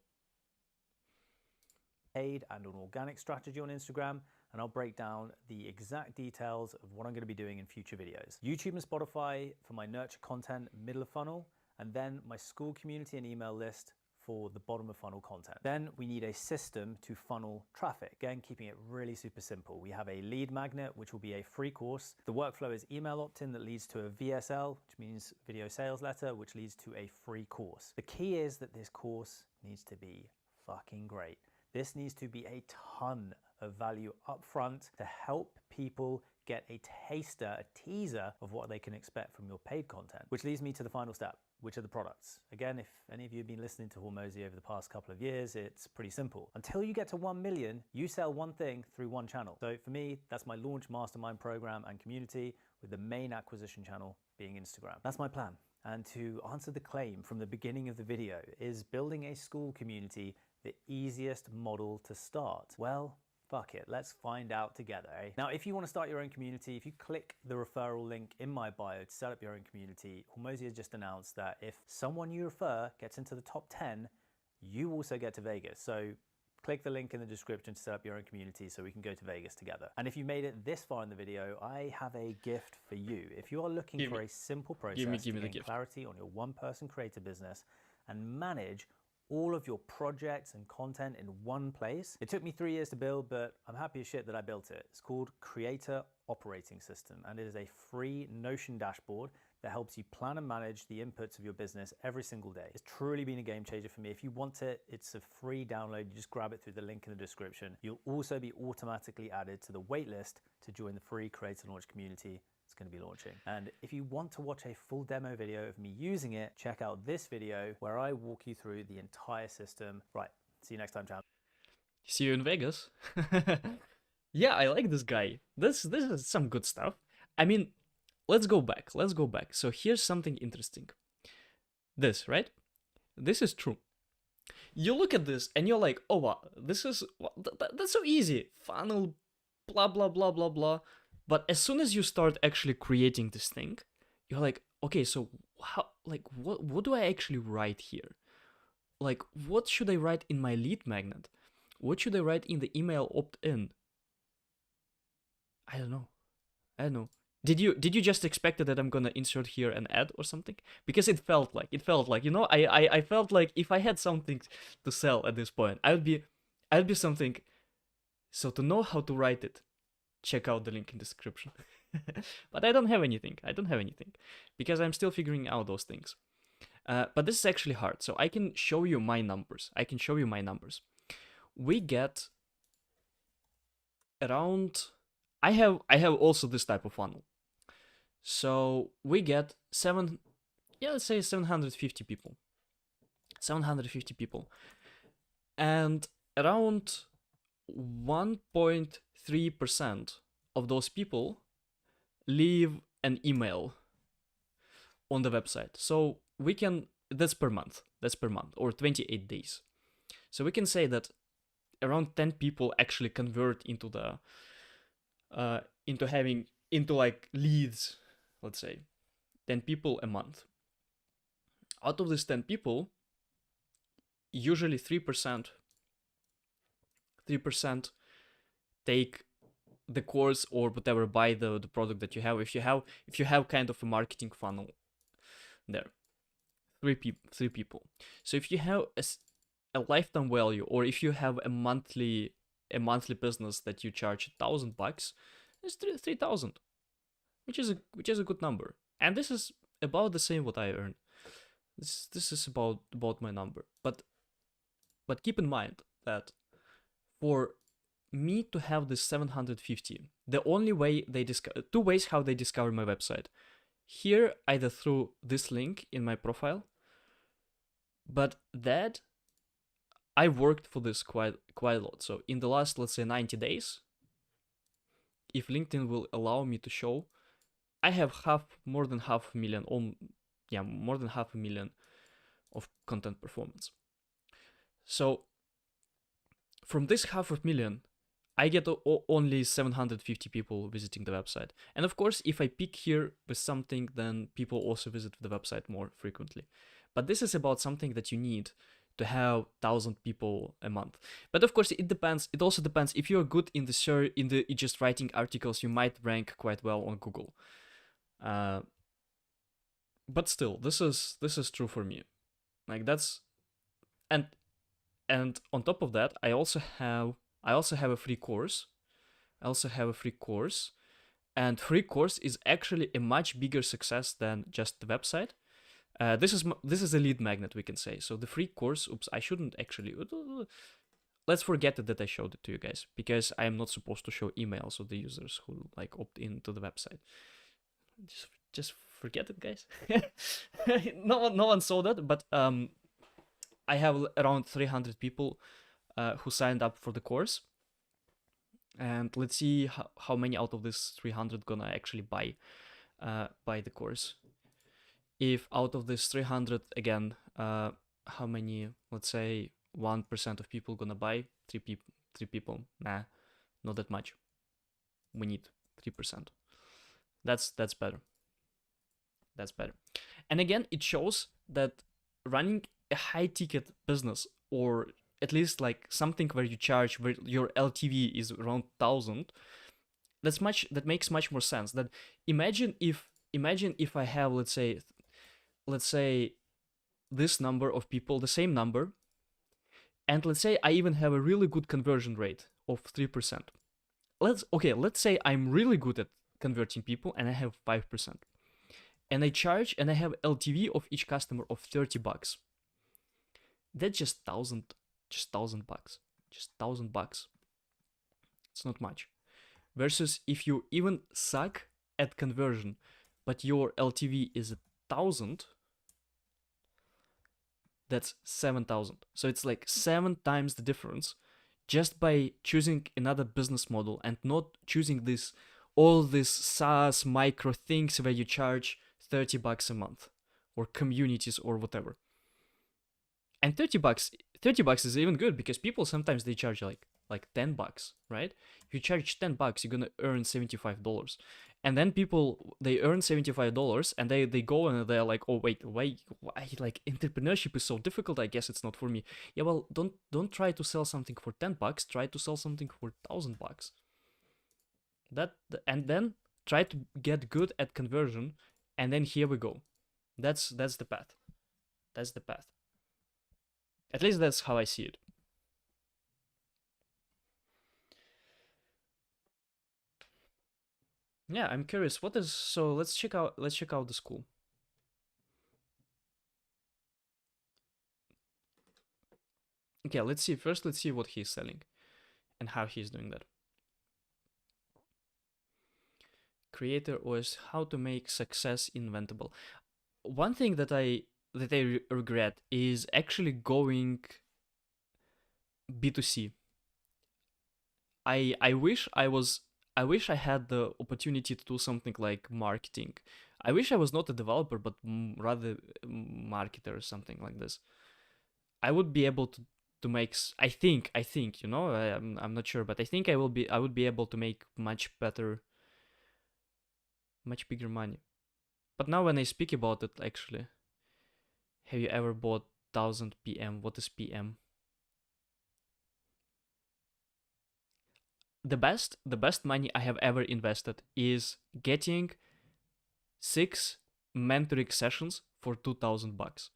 Speaker 3: Paid and an organic strategy on Instagram, and I'll break down the exact details of what I'm going to be doing in future videos. YouTube and Spotify for my nurture content, middle of funnel, and then my school community and email list for the bottom of funnel content. Then we need a system to funnel traffic. Again, keeping it really super simple. We have a lead magnet, which will be a free course. The workflow is email opt-in that leads to a VSL, which means video sales letter, which leads to a free course. The key is that this course needs to be fucking great. This needs to be a ton of value upfront to help people get a taster, a teaser of what they can expect from your paid content, which leads me to the final step, which are the products. Again, if any of you have been listening to Hormozy over the past couple of years, it's pretty simple. Until you get to 1 million, you sell one thing through one channel. So for me, that's my launch mastermind program and community, with the main acquisition channel being Instagram. That's my plan. And to answer the claim from the beginning of the video, is building a school community the easiest model to start? Well, fuck it, let's find out together, eh? Now, if you want to start your own community, if you click the referral link in my bio to set up your own community, Hormozy has just announced that if someone you refer gets into the top 10, you also get to Vegas. So click the link in the description to set up your own community so we can go to Vegas together. And if you made it this far in the video, I have a gift for you. If you are looking for a simple process to gain clarity on your one-person creator business and manage all of your projects and content in one place. It took me 3 years to build, but I'm happy as shit that I built it. It's called Creator Operating System, and it is a free Notion dashboard that helps you plan and manage the inputs of your business every single day. It's truly been a game changer for me. If you want it, it's a free download. You just grab it through the link in the description. You'll also be automatically added to the waitlist to join the free Creator Launch community. It's going to be launching. And if you want to watch a full demo video of me using it, check out this video where I walk you through the entire system. Right, see you next time, champ.
Speaker 1: See you in Vegas. Yeah, I like this guy. This is some good stuff. I mean, let's go back. So here's something interesting. This, right? This is true. You look at this and you're like, oh wow, this is that's so easy. Funnel, blah blah blah blah blah. But as soon as you start actually creating this thing, you're like, okay, so how, like, what do I actually write here? Like, what should I write in my lead magnet? What should I write in the email opt-in? I don't know. Did you just expect that I'm gonna insert here an ad or something? Because it felt like, you know, I felt like if I had something to sell at this point, I'd be something. So to know how to write it, check out the link in the description. But I don't have anything. Because I'm still figuring out those things. But this is actually hard. So I can show you my numbers. We get around, I have also this type of funnel. So we get let's say 750 people. 750 people. And around 1.3% of those people leave an email on the website. So we can, that's per month, or 28 days. So we can say that around 10 people actually convert into the, into like leads, let's say, 10 people a month. Out of these 10 people, usually 3% take the course or whatever, buy the product that you have. If you have kind of a marketing funnel there, 3 people. So if you have a lifetime value, or if you have a monthly business that you charge $1,000, it's 3,000, which is a good number. And this is about the same what I earn. This is about my number. But keep in mind that for me to have this 750, the only way they discover, 2 ways how they discover my website. Here, either through this link in my profile, but that I worked for this quite a lot. So in the last, let's say, 90 days, if LinkedIn will allow me to show, I have more than half a million of content performance. So from this 500,000, I get only 750 people visiting the website. And of course, if I pick here with something, then people also visit the website more frequently. But this is about something that you need to have 1,000 people a month. But of course, it depends. It also depends. If you're good in the just writing articles, you might rank quite well on Google. But still, this is true for me. Like that's, and on top of that, I also have a free course. And free course is actually a much bigger success than just the website. This is a lead magnet, we can say. So the free course, I shouldn't actually, let's forget it that I showed it to you guys, because I am not supposed to show emails of the users who like opt into the website. Just forget it, guys. No one saw that, but I have around 300 people who signed up for the course. And let's see how many out of this 300 gonna actually buy the course. If out of this 300, again, how many, let's say 1% of people gonna buy? 3 people? Nah, not that much. We need 3%. That's better. And again, it shows that running a high ticket business, or at least like something where you charge, where your LTV is around 1,000, that makes much more sense. That imagine if I have, let's say this number of people, the same number, And let's say I even have a really good conversion rate of 3%. Let's say I'm really good at converting people and I have 5%. And I have LTV of each customer of $30. That's just $1,000 bucks. Just $1,000. It's not much. Versus if you even suck at conversion, but your LTV is 1,000, that's 7,000. So it's like 7 times the difference just by choosing another business model and not choosing all these SaaS micro things where you charge $30 a month or communities or whatever. And $30 is even good because people sometimes they charge like $10, right? If you charge $10, you're gonna earn $75. And then people they earn $75 and they go and they're like, oh wait, why like entrepreneurship is so difficult, I guess it's not for me. Yeah, well, don't try to sell something for $10, try to sell something for $1,000. And then try to get good at conversion, and then here we go. That's the path. That's the path. At least that's how I see it. Yeah, I'm curious. So let's check out the school. Okay, let's see what he's selling and how he's doing that. Creator OS, how to make success inventable. One thing that I regret is actually going B2C. I wish I had the opportunity to do something like marketing. I wish I was not a developer, but rather marketer or something like this. I would be able to make. I think you know. I'm not sure, but I think I would be able to make much bigger money. But now when I speak about it, actually, have you ever bought 1,000 PM? What is PM? The best money I have ever invested is getting 6 mentoring sessions for $2,000.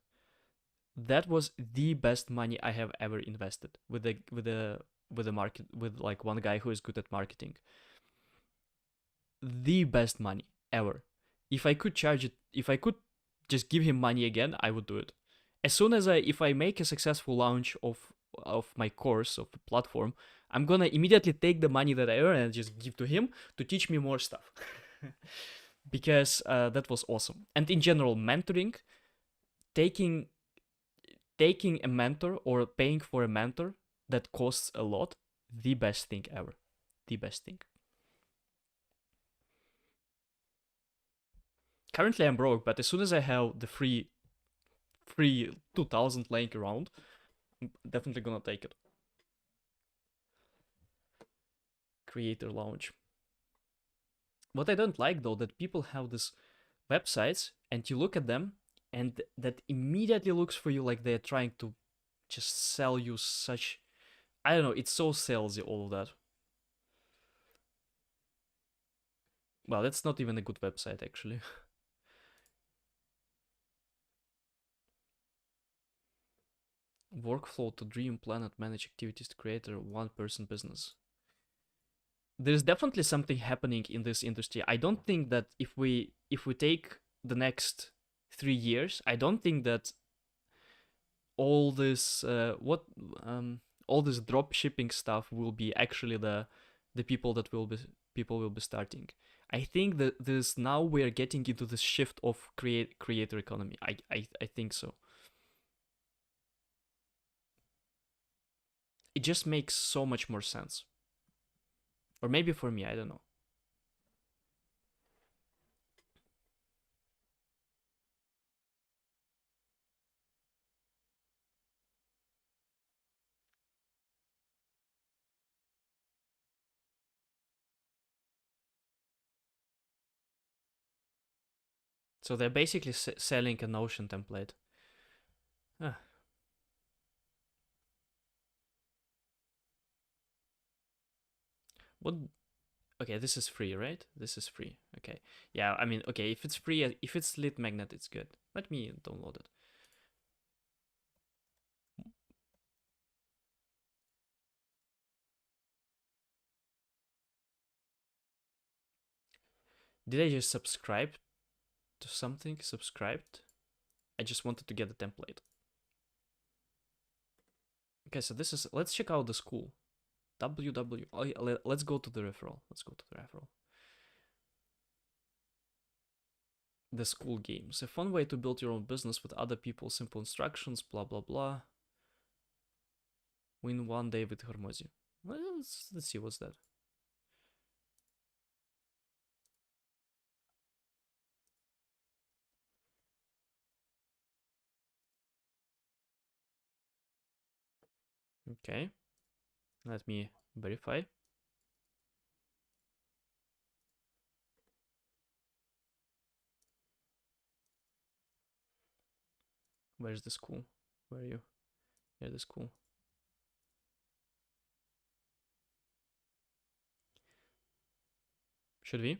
Speaker 1: That was the best money I have ever invested with the market, with like one guy who is good at marketing. The best money ever. If I could charge it, if I could just give him money again, I would do it. As soon as if I make a successful launch of my course, of the platform, I'm gonna immediately take the money that I earn and just give to him to teach me more stuff. Because that was awesome. And in general, mentoring, taking a mentor or paying for a mentor that costs a lot, the best thing ever. The best thing. Currently I'm broke, but as soon as I have the free 2,000 laying around, I'm definitely gonna take it. Creator launch. What I don't like though, that people have these websites and you look at them and that immediately looks for you like they're trying to just sell you such, I don't know, it's so salesy, all of that. Well, that's not even a good website actually. Workflow to dream, plan and manage activities to create a one-person business. There's definitely something happening in this industry. I don't think that if we take the next 3 years, I don't think that all this all this drop shipping stuff will be actually the people that will be starting. I think that this now we are getting into this shift of creator economy. I think so. It just makes so much more sense. Or maybe for me, I don't know. So they're basically selling a Notion template. Ah. What? Okay, this is free, right? This is free. Okay. Yeah, I mean, okay, if it's free, if it's lead magnet, it's good. Let me download it. Did I just subscribe to something? Subscribed? I just wanted to get a template. Okay, so this is, let's check out the school. WW, oh, yeah, let's go to the referral. Let's go to the referral. The school games. A fun way to build your own business with other people, simple instructions, blah, blah, blah. Win one day with Hormozy. Well, let's see, what's that? Okay, let me verify. Where's the school? Where are you? Yeah, the school. Should we?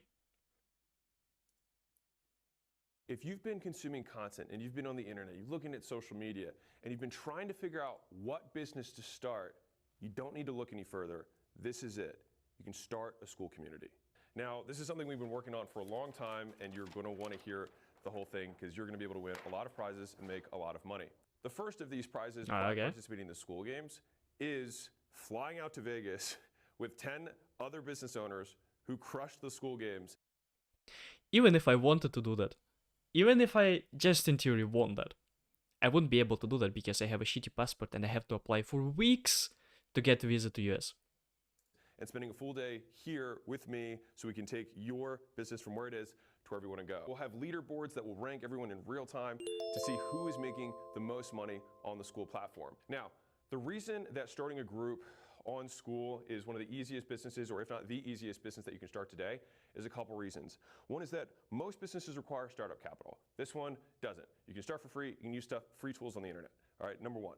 Speaker 2: If you've been consuming content and you've been on the internet, you're looking at social media, and you've been trying to figure out what business to start, you don't need to look any further. This is it. You can start a school community. Now, this is something we've been working on for a long time, and you're going to want to hear the whole thing because you're going to be able to win a lot of prizes and make a lot of money. The first of these prizes by participating in the school games is flying out to Vegas with 10 other business owners who crushed the school games.
Speaker 1: Even if I wanted to do that, even if I just in theory want that, I wouldn't be able to do that because I have a shitty passport and I have to apply for weeks to get a visa to US.
Speaker 2: And spending a full day here with me so we can take your business from where it is to wherever you want to go. We'll have leaderboards that will rank everyone in real time to see who is making the most money on the school platform. Now, the reason that starting a group on school is one of the easiest businesses, or if not the easiest business that you can start today, is a couple reasons. One is that most businesses require startup capital. This one doesn't. You can start for free, you can use free tools on the internet. All right, number one.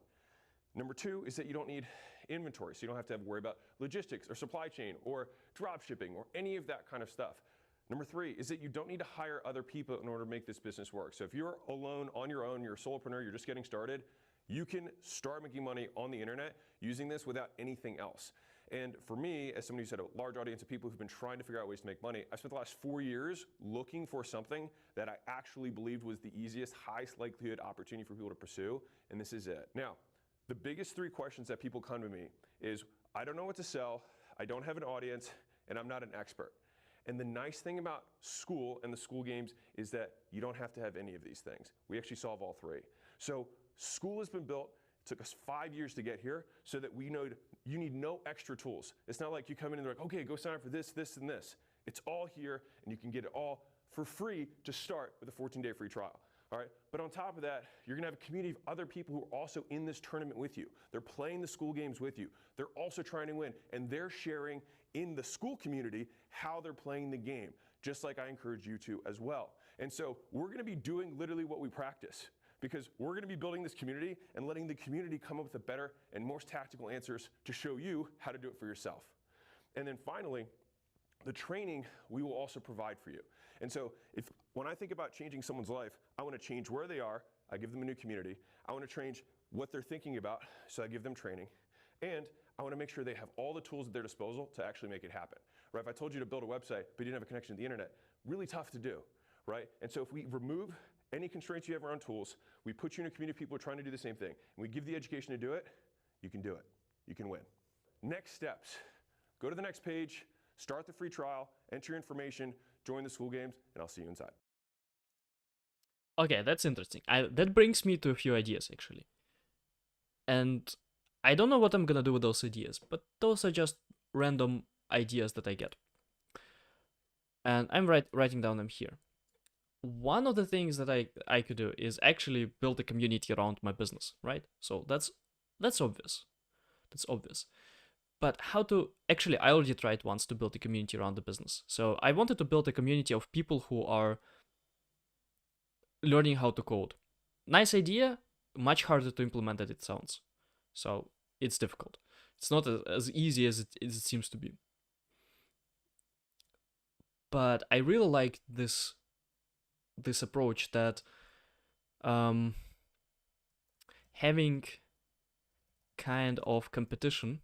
Speaker 2: Number two is that you don't need inventory, so you don't have to worry about logistics or supply chain or drop shipping or any of that kind of stuff. Number three is that you don't need to hire other people in order to make this business work. So if you're alone on your own, you're a solopreneur, you're just getting started, you can start making money on the internet using this without anything else. And for me, as somebody who's had a large audience of people who've been trying to figure out ways to make money, I spent the last 4 years looking for something that I actually believed was the easiest, highest likelihood opportunity for people to pursue, and this is it. Now, the biggest three questions that people come to me is, I don't know what to sell, I don't have an audience, and I'm not an expert. And the nice thing about school and the school games is that you don't have to have any of these things. We actually solve all three. So school has been built, it took us 5 years to get here, so that we know you need no extra tools. It's not like you come in and they're like, okay, go sign up for this, this, and this. It's all here, and you can get it all for free to start with a 14-day free trial. All right, but on top of that, you're gonna have a community of other people who are also in this tournament with you. They're playing the school games with you. They're also trying to win, and they're sharing in the school community how they're playing the game, just like I encourage you to as well. And so we're gonna be doing literally what we practice, because we're gonna be building this community and letting the community come up with the better and more tactical answers to show you how to do it for yourself. And then finally, the training we will also provide for you. And so when I think about changing someone's life, I want to change where they are, I give them a new community. I want to change what they're thinking about, so I give them training. And I want to make sure they have all the tools at their disposal to actually make it happen. Right? If I told you to build a website, but you didn't have a connection to the internet, really tough to do, right? And so if we remove any constraints you have around tools, we put you in a community of people who are trying to do the same thing, and we give the education to do it, you can do it. You can win. Next steps. Go to the next page, start the free trial, enter your information, join the school games, and I'll see you inside.
Speaker 1: Okay, that's interesting. That brings me to a few ideas, actually. And I don't know what I'm gonna do with those ideas, but those are just random ideas that I get. And I'm writing down them here. One of the things that I could do is actually build a community around my business, right? So that's obvious. That's obvious. But how to, actually, I already tried once to build a community around the business. So I wanted to build a community of people who are learning how to code. Nice idea, much harder to implement than it sounds. So it's difficult. It's not as easy as it seems to be. But I really like this approach that having kind of competition,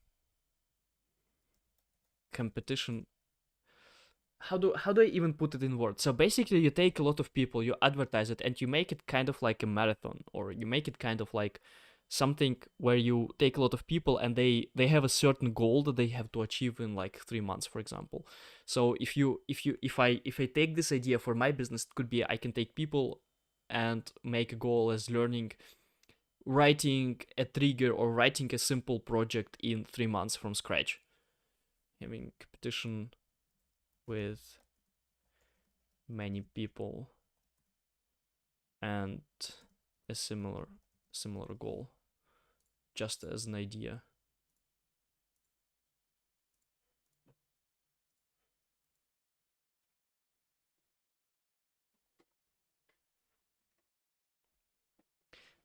Speaker 1: how do I even put it in words? So basically, you take a lot of people, you advertise it, and you make it kind of like a marathon, or you make it kind of like something where you take a lot of people and they have a certain goal that they have to achieve in like 3 months, for example. So if I take this idea for my business, it could be I can take people and make a goal as learning writing a trigger or writing a simple project in 3 months from scratch, having competition with many people and a similar goal, just as an idea.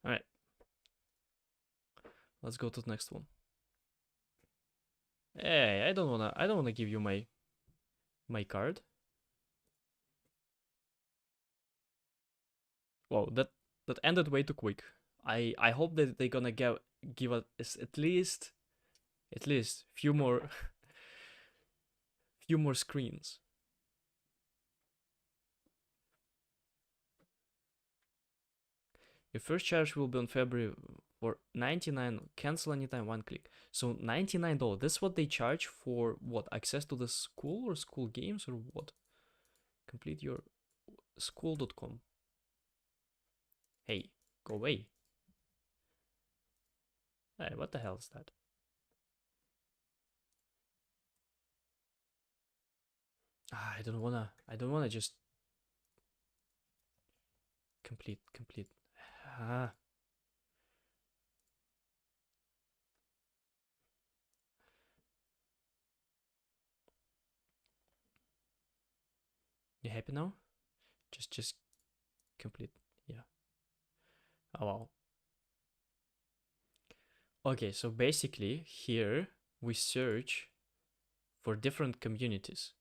Speaker 1: All right, let's go to the next one. Hey, I don't wanna give you my card. Whoa, that ended way too quick. I hope that they're gonna give us at least few more few more screens. Your first charge will be on February for 99. Cancel anytime, one click. So $99. That's what they charge for what? Access to the school or school games or what? Complete your school.com. Hey, go away. Hey, what the hell is that? I don't wanna just complete. Ah. You happy now? Just complete. Yeah. Oh wow. Okay, so basically here we search for different communities.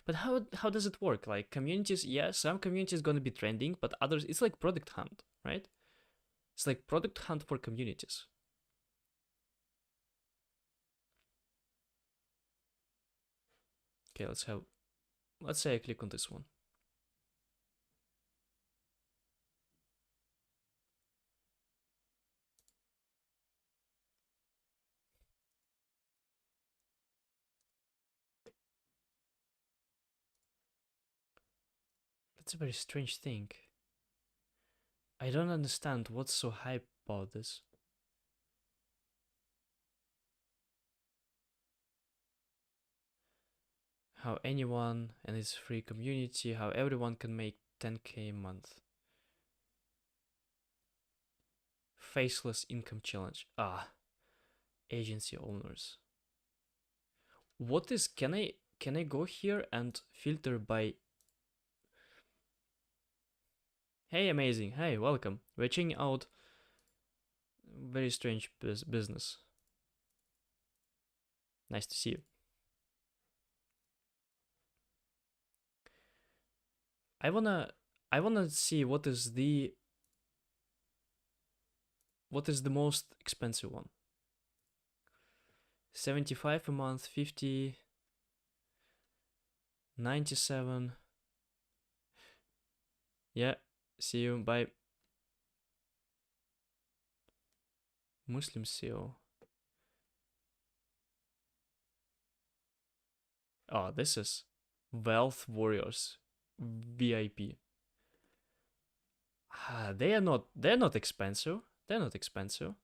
Speaker 1: But how does it work? Like communities, yeah, some communities gonna be trending, but others it's like product hunt, right? It's like product hunt for communities. Okay, let's say I click on this one. That's a very strange thing. I don't understand what's so hype about this. How anyone and its free community, how everyone can make 10k a month. Faceless income challenge. Ah, agency owners. What is, can I go here and filter by, hey amazing, hey welcome, we're checking out very strange business. Nice to see you. I wanna see what is the most expensive one. 75 a month, 50, 97. Yeah, see you, bye. Muslim SEO. Oh, this is Wealth Warriors VIP. They're not expensive. They're not expensive.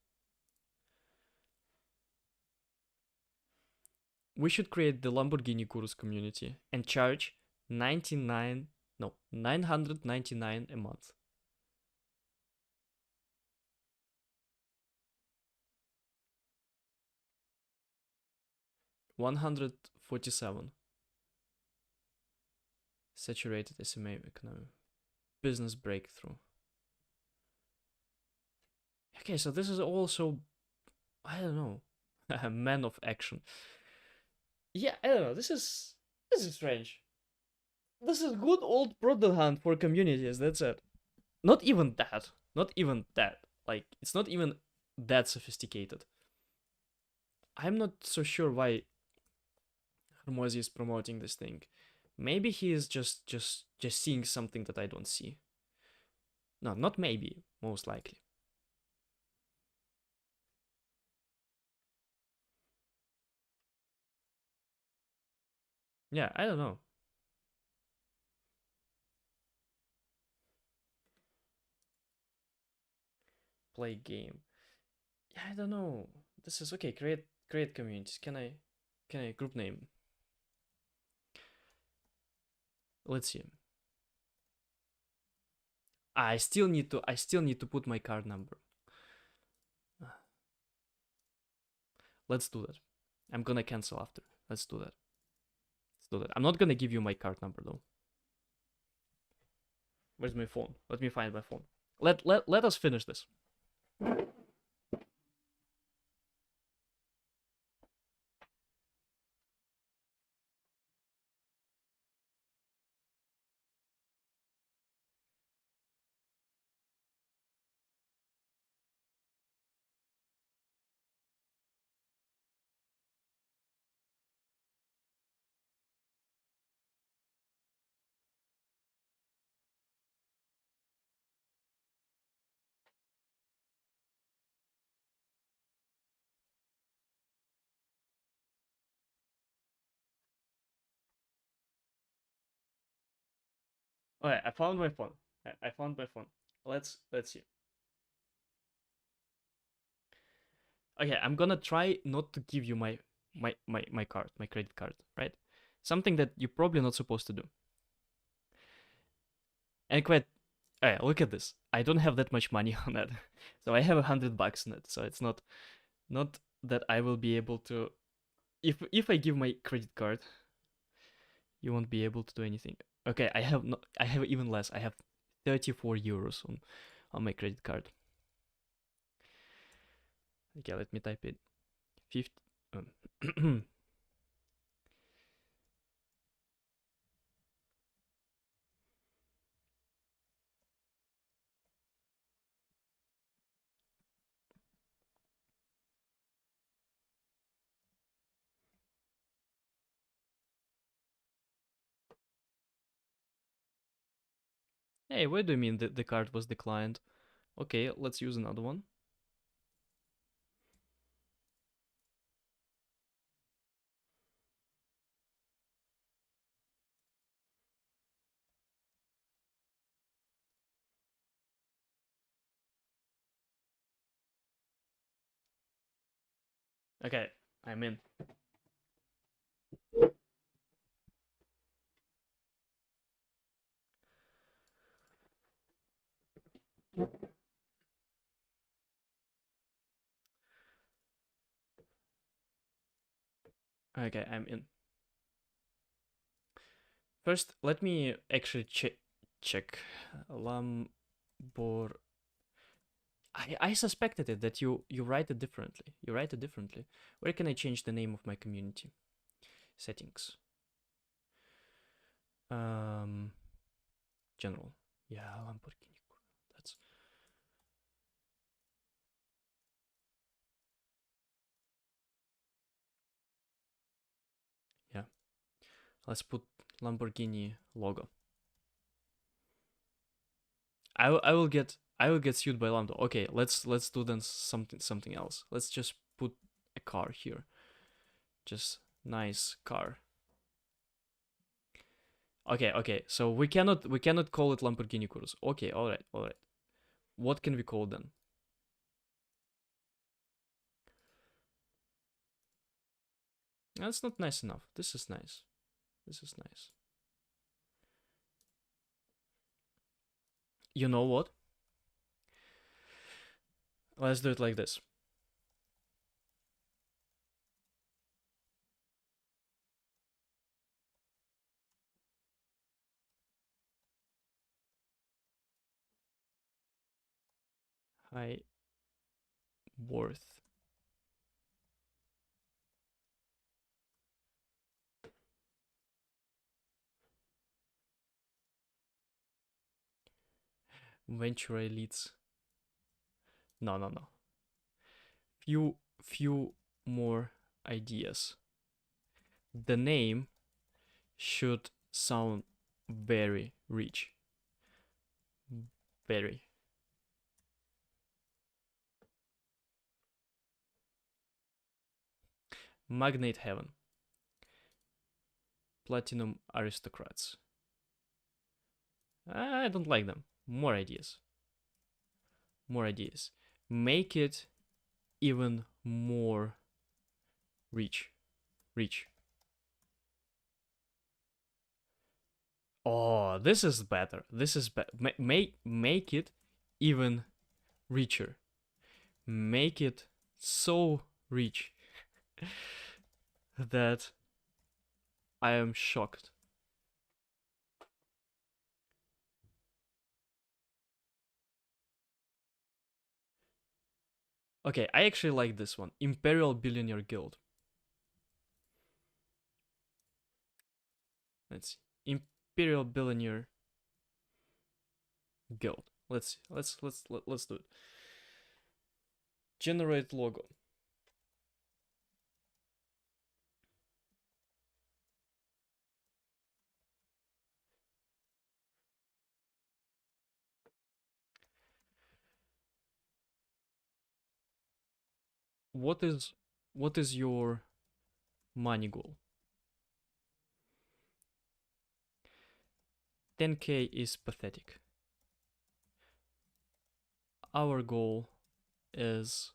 Speaker 1: We should create the Lamborghini Gurus community and charge 999 a month. $147. Saturated SMA economy. Business breakthrough. Okay, so this is also, I don't know, a man of action. Yeah, I don't know. This is strange. This is good old product hunt for communities. That's it. Not even that. Not even that. Like it's not even that sophisticated. I'm not so sure why Hermosi is promoting this thing. Maybe he is just seeing something that I don't see. No, not maybe, most likely. Yeah, I don't know. Play game. Yeah, I don't know. This is okay. Create communities. Can I group name? Let's see. I still need to put my card number. Let's do that. I'm gonna cancel after. Let's do that. Let's do that. I'm not gonna give you my card number though. Where's my phone? Let me find my phone. Let us finish this. Okay, I found my phone. I found my phone. Let's see. Okay, I'm gonna try not to give you my card, my credit card, right? Something that you're probably not supposed to do. And quite, look at this. I don't have that much money on that, so I have $100 on it. So it's not that I will be able to. If I give my credit card, you won't be able to do anything. Okay, I have not. I have even less. I have 34 euros on my credit card. Okay, let me type it. 50. Hey, what do you mean that the card was declined? Okay, let's use another one. Okay, I'm in. Okay, I'm in. First, let me actually check. Lambor. I suspected it that you write it differently. You write it differently. Where can I change the name of my community? Settings. General. Yeah, Lamborghini. That's. Yeah. Let's put Lamborghini logo. I will get sued by Lambda. Okay, let's do then something else. Let's just put a car here. Just nice car. Okay. So we cannot call it Lamborghini Curus. Okay, all right. What can we call it then? That's not nice enough. This is nice. This is nice. You know what? Let's do it like this. High worth. Venture elites. No. Few more ideas. The name should sound very rich. Very. Magnate Heaven. Platinum Aristocrats. I don't like them. More ideas. More ideas. Make it even more rich. Rich. Oh, this is better. This is better. Make it even richer. Make it so rich that I am shocked. Okay, I actually like this one. Imperial Billionaire Guild. Let's see. Imperial Billionaire Guild. Let's see. Let's do it. Generate logo. What is your money goal? 10k is pathetic. Our goal is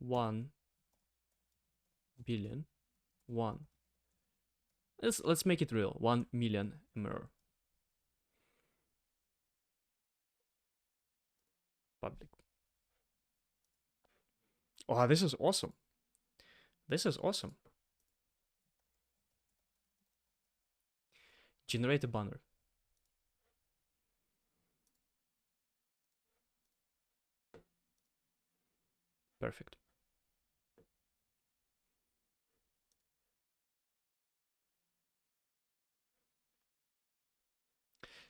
Speaker 1: 1 billion. Let's make it real. 1 million MR. Public. Oh, this is awesome. This is awesome. Generate a banner. Perfect.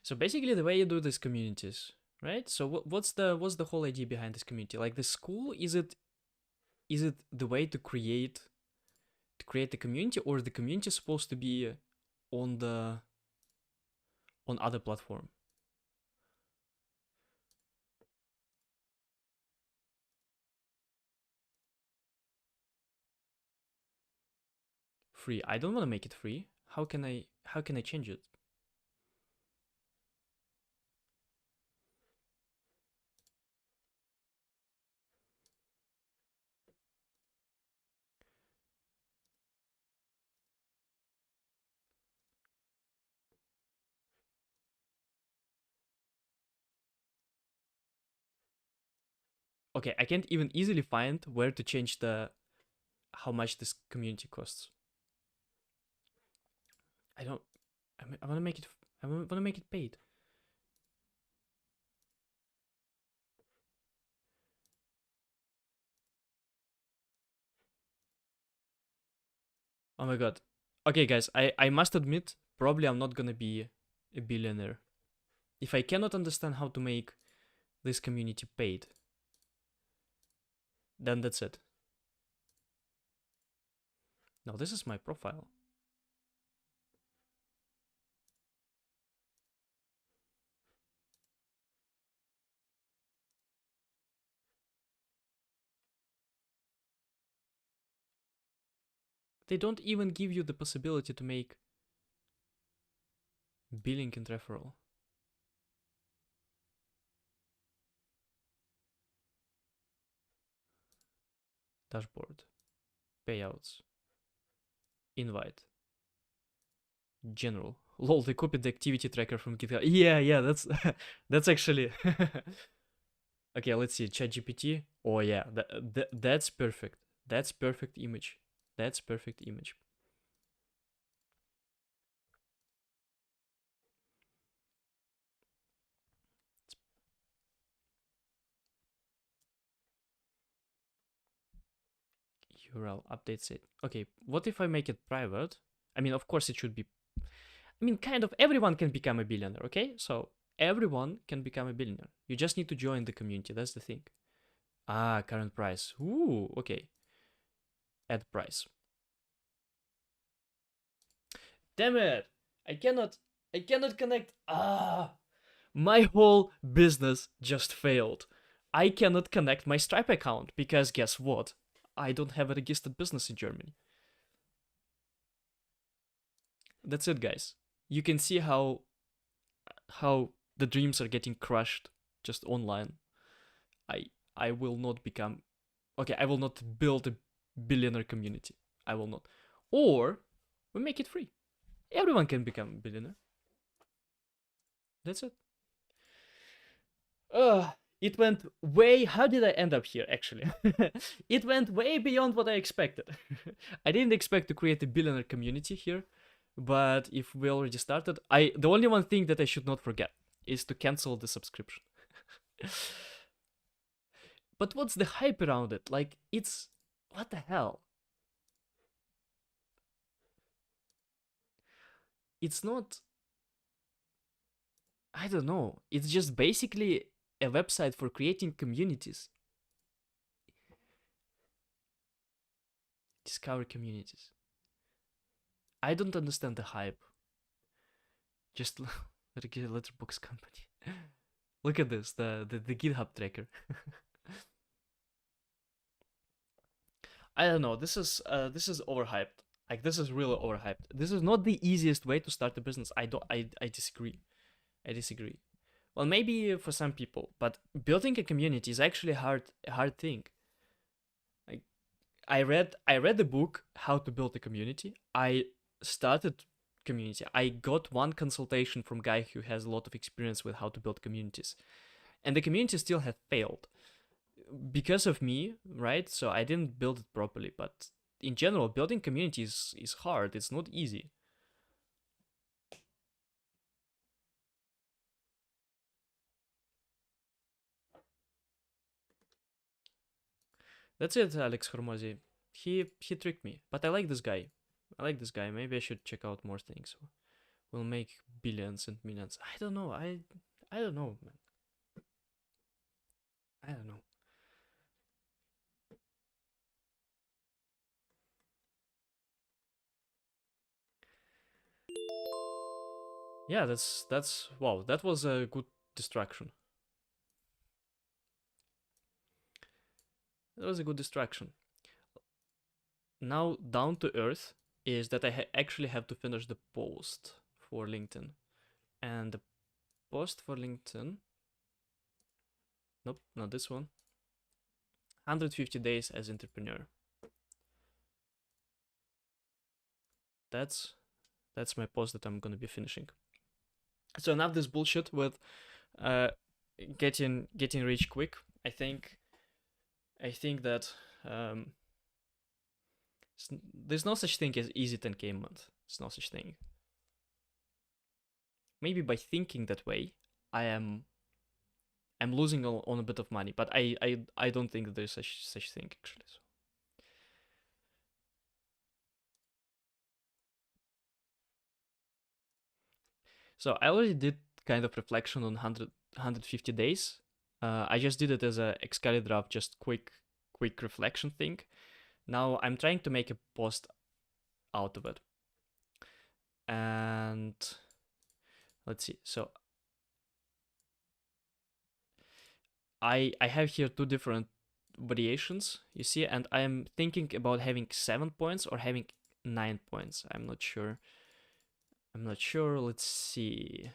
Speaker 1: So basically the way you do these communities, right? So what's the whole idea behind this community? Like the school, is it the way to create the community, or the community is supposed to be on other platform? Free. I don't want to make it free. How can I change it? Okay, I can't even easily find where to change how much this community costs. I want to make it. I want to make it paid. Oh my god. Okay, guys, I must admit, probably I'm not gonna be a billionaire if I cannot understand how to make this community paid. Then that's it. Now this is my profile. They don't even give you the possibility to make billing and referral. Dashboard. Payouts. Invite. General. Lol, they copied the activity tracker from GitHub. Yeah, that's that's actually okay. Let's see. ChatGPT. Oh yeah, that's perfect. That's perfect image. That's perfect image. URL updates it. Okay, what if I make it private? I mean, of course it should be. I mean, kind of everyone can become a billionaire. Okay, so everyone can become a billionaire. You just need to join the community. That's the thing. Ah, current price. Ooh, okay. Add price. Damn it! I cannot connect. My whole business just failed. I cannot connect my Stripe account because guess what? I don't have a registered business in Germany. That's it, guys. You can see how the dreams are getting crushed just online. I will not become okay, I will not build a billionaire community. I will not. Or we make it free. Everyone can become a billionaire. That's it. It went way. How did I end up here, actually? It went way beyond what I expected. I didn't expect to create a billionaire community here, but if we already started, the only one thing that I should not forget is to cancel the subscription. But what's the hype around it? Like, it's... What the hell? It's not... I don't know. It's just basically a website for creating communities. Discover communities. I don't understand the hype. Just letterbox company. Look at this, the GitHub tracker. I don't know. This is overhyped. Like, this is really overhyped. This is not the easiest way to start a business. I disagree. I disagree. Well, maybe for some people, but building a community is actually a hard thing. Like, I read the book How to Build a Community. I started community. I got one consultation from a guy who has a lot of experience with how to build communities, and the community still had failed because of me, right? So I didn't build it properly. But in general, building communities is hard. It's not easy. That's it, Alex Hormozy. He tricked me, but I like this guy. Maybe I should check out more things. We'll make billions and millions. I don't know. I don't know, man. I don't know. Yeah, that's wow. That was a good distraction. That was a good distraction. Now, down to earth is that I actually have to finish the post for LinkedIn. And the post for LinkedIn... Nope, not this one. 150 days as entrepreneur. That's my post that I'm gonna be finishing. So enough this bullshit with getting rich quick. I think that there's no such thing as easy 10k month. There's no such thing. Maybe by thinking that way, I'm losing on a bit of money, but I don't think that there's such thing actually. So I already did kind of reflection on 150 days. I just did it as a Excalibur, just quick reflection thing. Now I'm trying to make a post out of it. And let's see. So I have here two different variations, you see, and I'm thinking about having 7 points or having 9 points. I'm not sure. Let's see.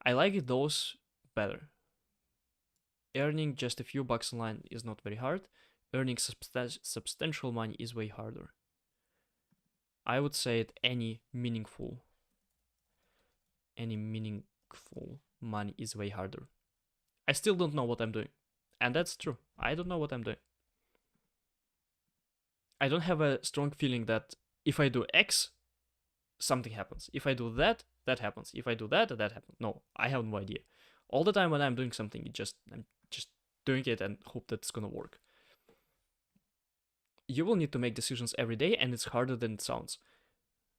Speaker 1: I like those better. Earning just a few bucks online is not very hard. Earning substantial money is way harder. I would say that any meaningful money is way harder. I still don't know what I'm doing. And that's true. I don't know what I'm doing. I don't have a strong feeling that if I do X, something happens. If I do that, that happens. If I do that, that happens. No, I have no idea. All the time when I'm doing something, I'm just doing it and hope that it's gonna work. You will need to make decisions every day, and it's harder than it sounds.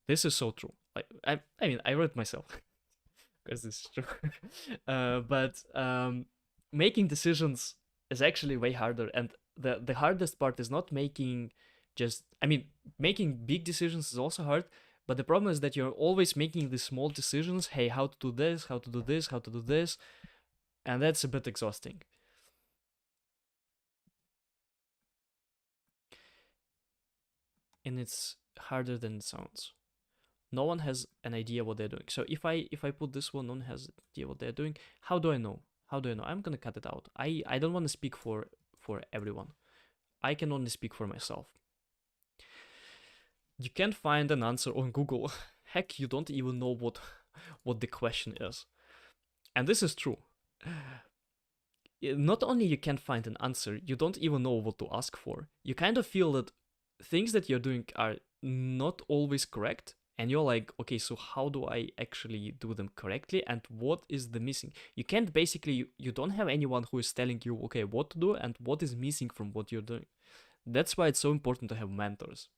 Speaker 1: This is so true. Like, I mean, I wrote myself because this is true. But making decisions is actually way harder, and the hardest part is not making Just, I mean, making big decisions is also hard, but the problem is that you're always making these small decisions. Hey, how to do this, how to do this, how to do this, and that's a bit exhausting. And it's harder than it sounds. No one has an idea what they're doing. So if I put this one, no one has an idea what they're doing. How do I know? How do I know? I'm gonna cut it out. I don't want to speak for everyone. I can only speak for myself. You can't find an answer on Google. Heck, you don't even know what the question is. And this is true. Not only you can't find an answer, you don't even know what to ask for. You kind of feel that things that you're doing are not always correct, and you're like, okay, so how do I actually do them correctly, and what is the missing? You can't basically, you don't have anyone who is telling you, okay, what to do and what is missing from what you're doing. That's why it's so important to have mentors.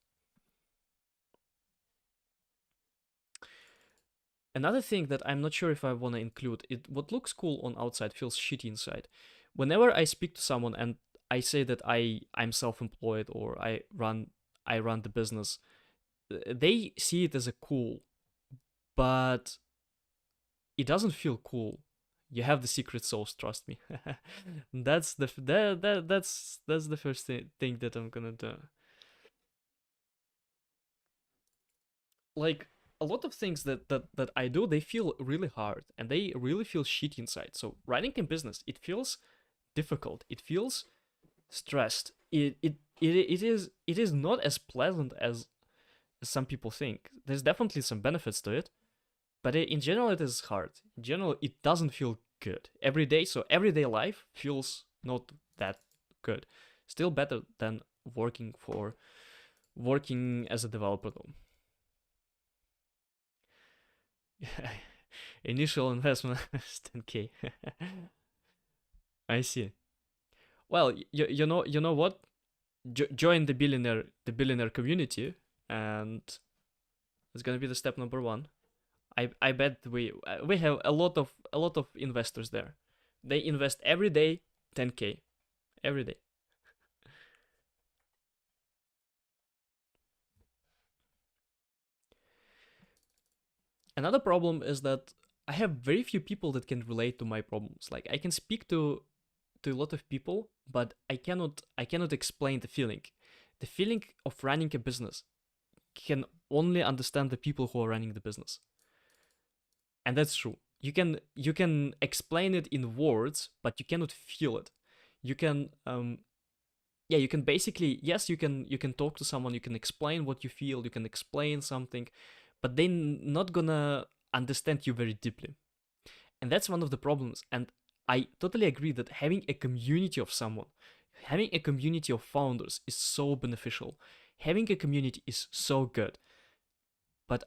Speaker 1: Another thing that I'm not sure if I want to include, what looks cool on outside feels shitty inside. Whenever I speak to someone and I say that I'm self-employed or I run the business, they see it as a cool, but it doesn't feel cool. You have the secret sauce, trust me. That's the first thing that I'm gonna do. Like, a lot of things that I do, they feel really hard and they really feel shitty inside. So running a business, it feels difficult. It feels stressed. It is not as pleasant as some people think. There's definitely some benefits to it, but in general it is hard. In general, it doesn't feel good every day. So everyday life feels not that good. Still better than working as a developer though. Initial investment is 10K. I see. Well, you know what? Join the billionaire community, and it's gonna be the step number 1. I bet we have a lot of investors there. They invest every day 10K every day. Another problem is that I have very few people that can relate to my problems. Like, I can speak to a lot of people, but I cannot explain the feeling. The feeling of running a business can only understand the people who are running the business. And that's true. You can explain it in words, but you cannot feel it. You can you can basically, yes, you can talk to someone, you can explain what you feel, you can explain something, but they're not gonna understand you very deeply. And that's one of the problems. And I totally agree that having a community of someone, having a community of founders is so beneficial. Having a community is so good. But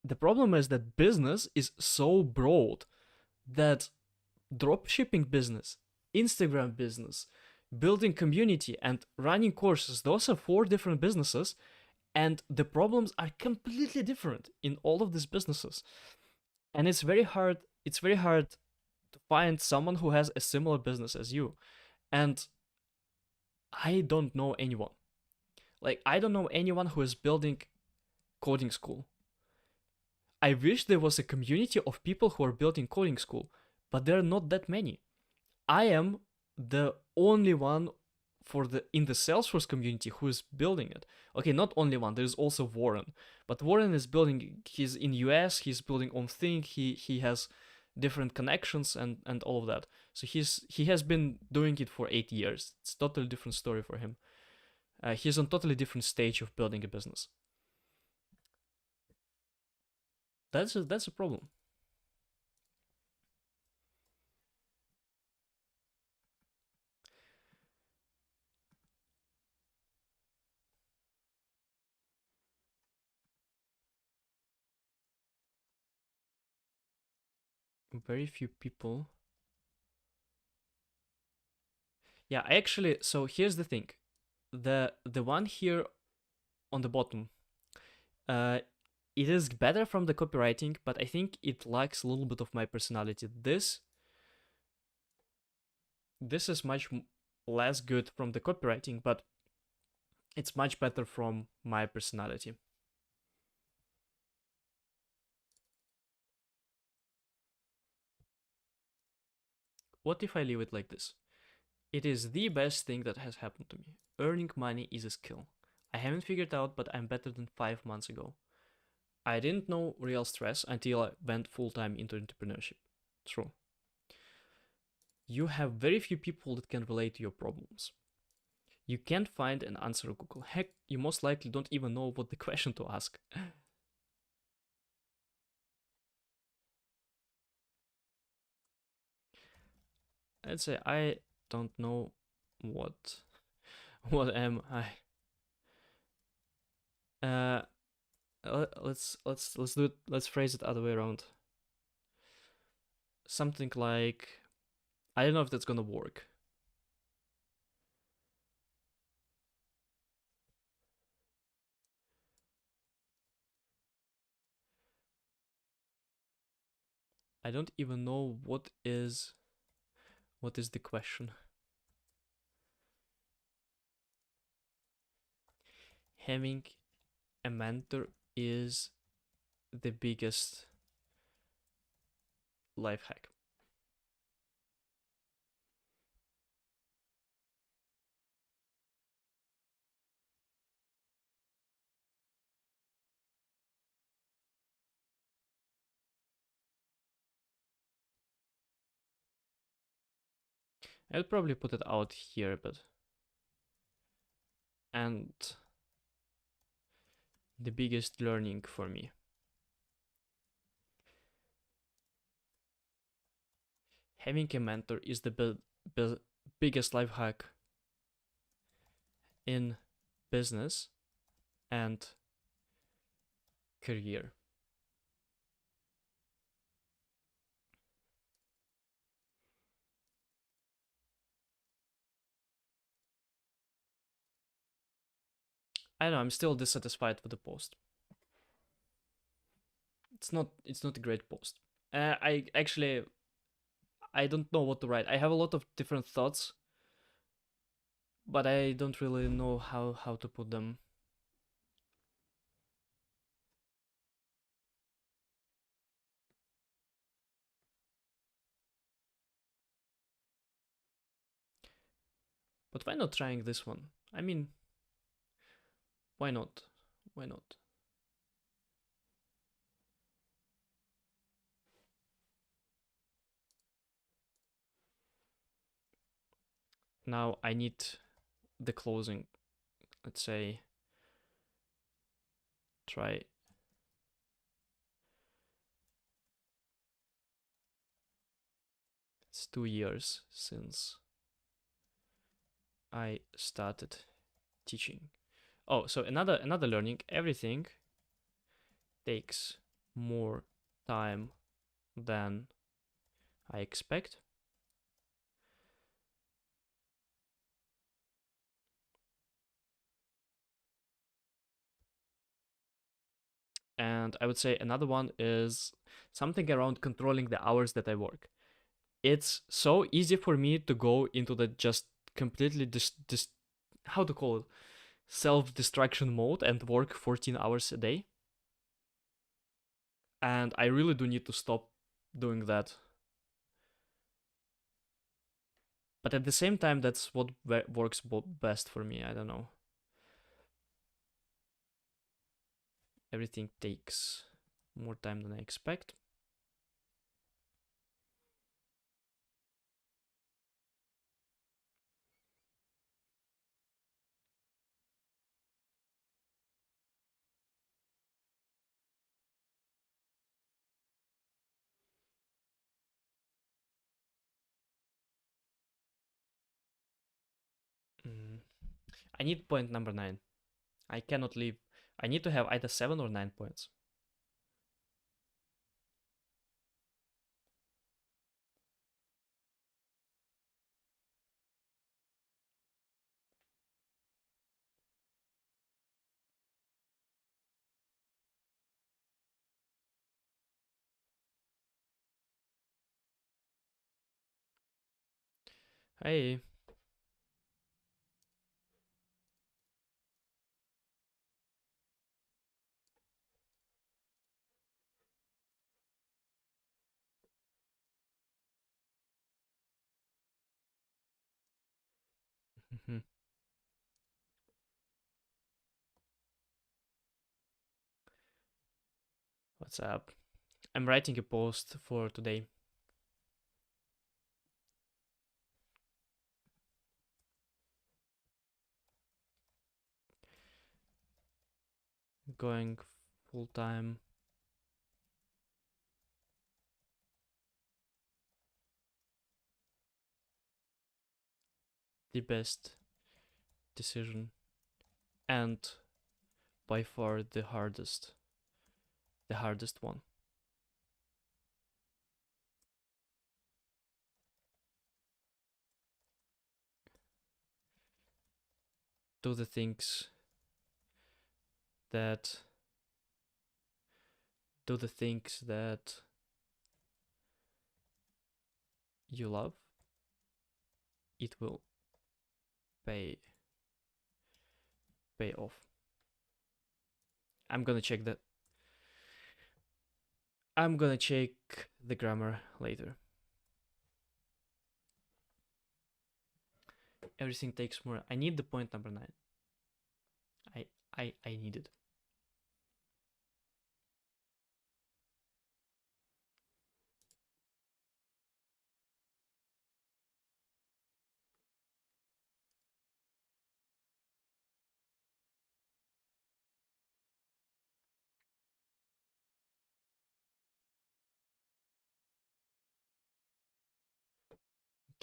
Speaker 1: the problem is that business is so broad that dropshipping business, Instagram business, building community, and running courses, those are 4 different businesses, and the problems are completely different in all of these businesses. And it's very hard to find someone who has a similar business as you. And I don't know anyone. Like, I don't know anyone who is building coding school. I wish there was a community of people who are building coding school, but there are not that many. I am the only one in the Salesforce community who is building it. Okay, not only one, there's also Warren. But Warren is building, he's in US, he's building own thing, he has different connections and all of that. So he has been doing it for 8 years. It's a totally different story for him. He's on totally different stage of building a business. That's a problem. Very few people. Yeah, so here's the thing. The one here on the bottom, it is better from the copywriting, but I think it lacks a little bit of my personality. This is much less good from the copywriting, but It's much better from my personality. What if I leave it like this? It is the best thing that has happened to me. Earning money is a skill. I haven't figured out, but I'm better than 5 months ago. I didn't know real stress until I went full time into entrepreneurship. True. You have very few people that can relate to your problems. You can't find an answer on Google. Heck, you most likely don't even know what the question to ask. I'd say I don't know what am I. Let's do it. Let's phrase it other way around. Something like, I don't know if that's gonna work. I don't even know what is the question. Having a mentor is the biggest life hack. I'll probably put it out here, but and the biggest learning for me. Having a mentor is the biggest life hack in business and career. I know I'm still dissatisfied with the post. It's not a great post. I actually I don't know what to write. I have a lot of different thoughts, but I don't really know how to put them. But why not trying this one? I mean, why not? Why not? Now I need the closing. Let's say try. It's 2 years since I started teaching. Oh, so another learning. Everything takes more time than I expect. And I would say another one is something around controlling the hours that I work. It's so easy for me to go into the just completely how to call it, self-destruction mode and work 14 hours a day. And I really do need to stop doing that. But at the same time, that's what works best for me. I don't know. Everything takes more time than I expect. Mm. I need point number 9. I cannot leave. I need to have either 7 or 9 points. Hey, What's up? I'm writing a post for today. Going full time. The best decision, and by far the hardest one. Do the things that you love. It will pay off. I'm gonna check the grammar later. Everything takes more. I need the point number 9. I need it.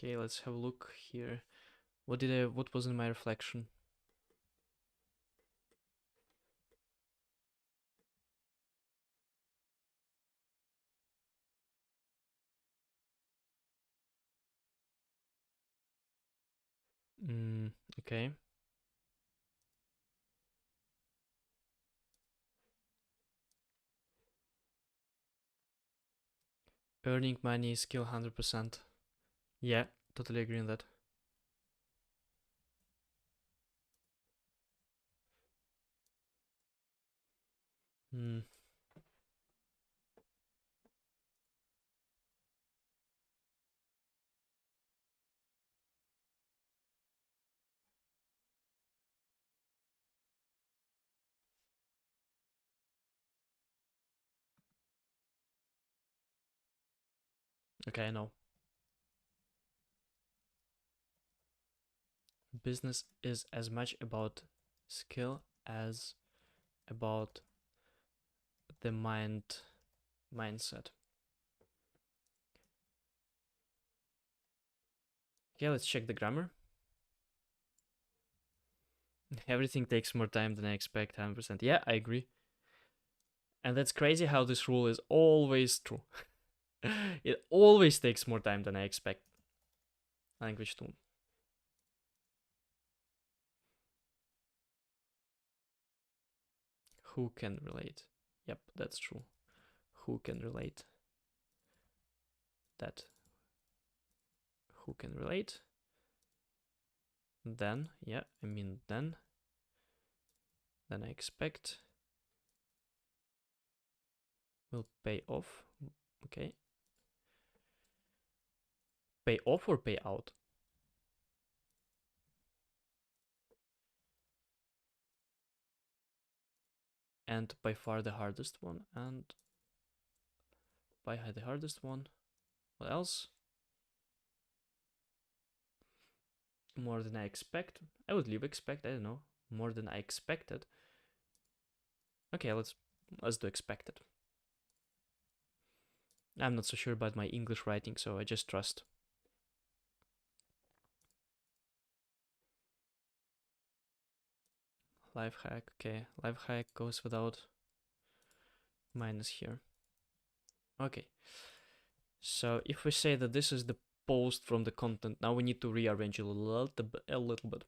Speaker 1: Okay, let's have a look here. What was in my reflection? Okay. Earning money is skill 100%. Yeah, totally agree on that. Okay, I know. Business is as much about skill as about the mindset. Okay, let's check the grammar. Everything takes more time than I expect, 100%. Yeah, I agree. And that's crazy how this rule is always true. It always takes more time than I expect. Language tool. Who can relate? Yep, that's true. Who can relate? That. Who can relate? Then, yeah, I mean then I expect will pay off. Okay. Pay off or pay out? And by far the hardest one. And by the hardest one. What else? More than I expect. I would leave expect. I don't know. More than I expected. Okay, let's do expected. I'm not so sure about my English writing, so I just trust. Life hack. Okay, life hack goes without minus here. Okay. So if we say that this is the post from the content, now we need to rearrange a little bit.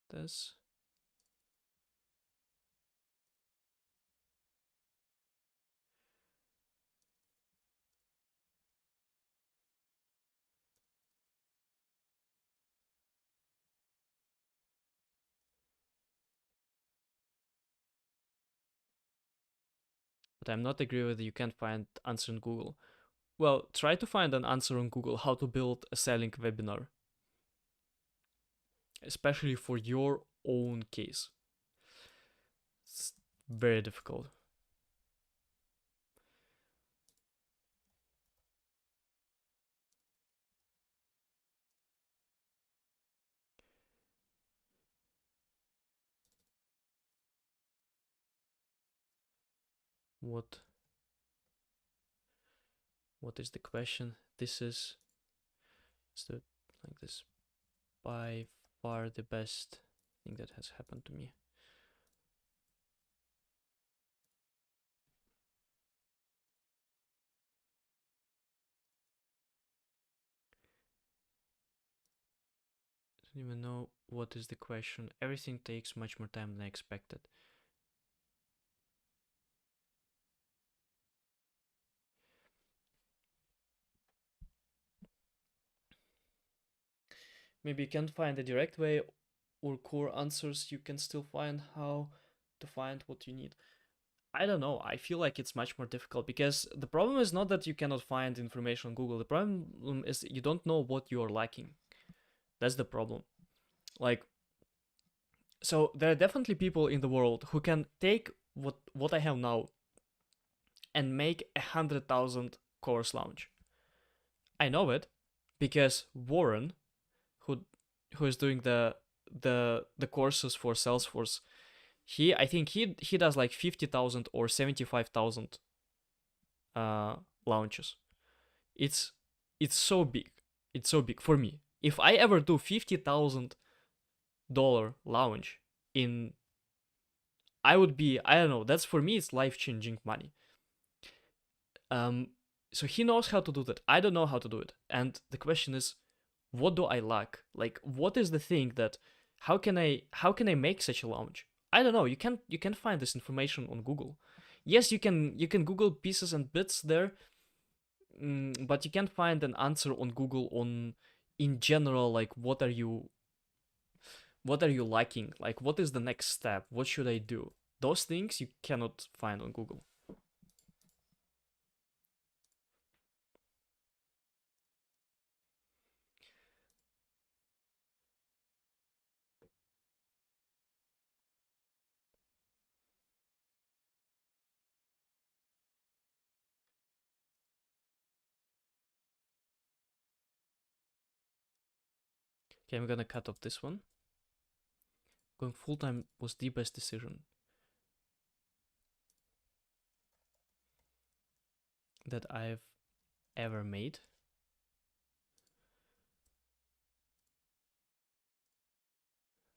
Speaker 1: This. But I'm not agree with you can't find answer in Google. Well, try to find an answer on Google how to build a selling webinar, especially for your own case. It's very difficult. What is the question? This is, let's do it like this. By far the best thing that has happened to me. I don't even know what is the question. Everything takes much more time than I expected. Maybe you can't find a direct way or core answers. You can still find how to find what you need. I don't know. I feel like it's much more difficult because the problem is not that you cannot find information on Google. The problem is you don't know what you're lacking. That's the problem. Like, so there are definitely people in the world who can take what I have now and make 100,000 course launch. I know it because Warren, who is doing the courses for Salesforce, I think he does like 50,000 or 75,000 launches. It's so big. It's so big for me. If I ever do $50,000 launch in, I would be, I don't know, that's for me, it's life-changing money. So he knows how to do that. I don't know how to do it. And the question is, what do I lack? Like, what is the thing that, how can I make such a launch? I don't know. You can find this information on Google. Yes, you can Google pieces and bits there, but you can't find an answer on Google on, in general, like what are you lacking? Like, what is the next step? What should I do? Those things you cannot find on Google. Okay, I'm gonna cut off this one. Going full-time was the best decision that I've ever made.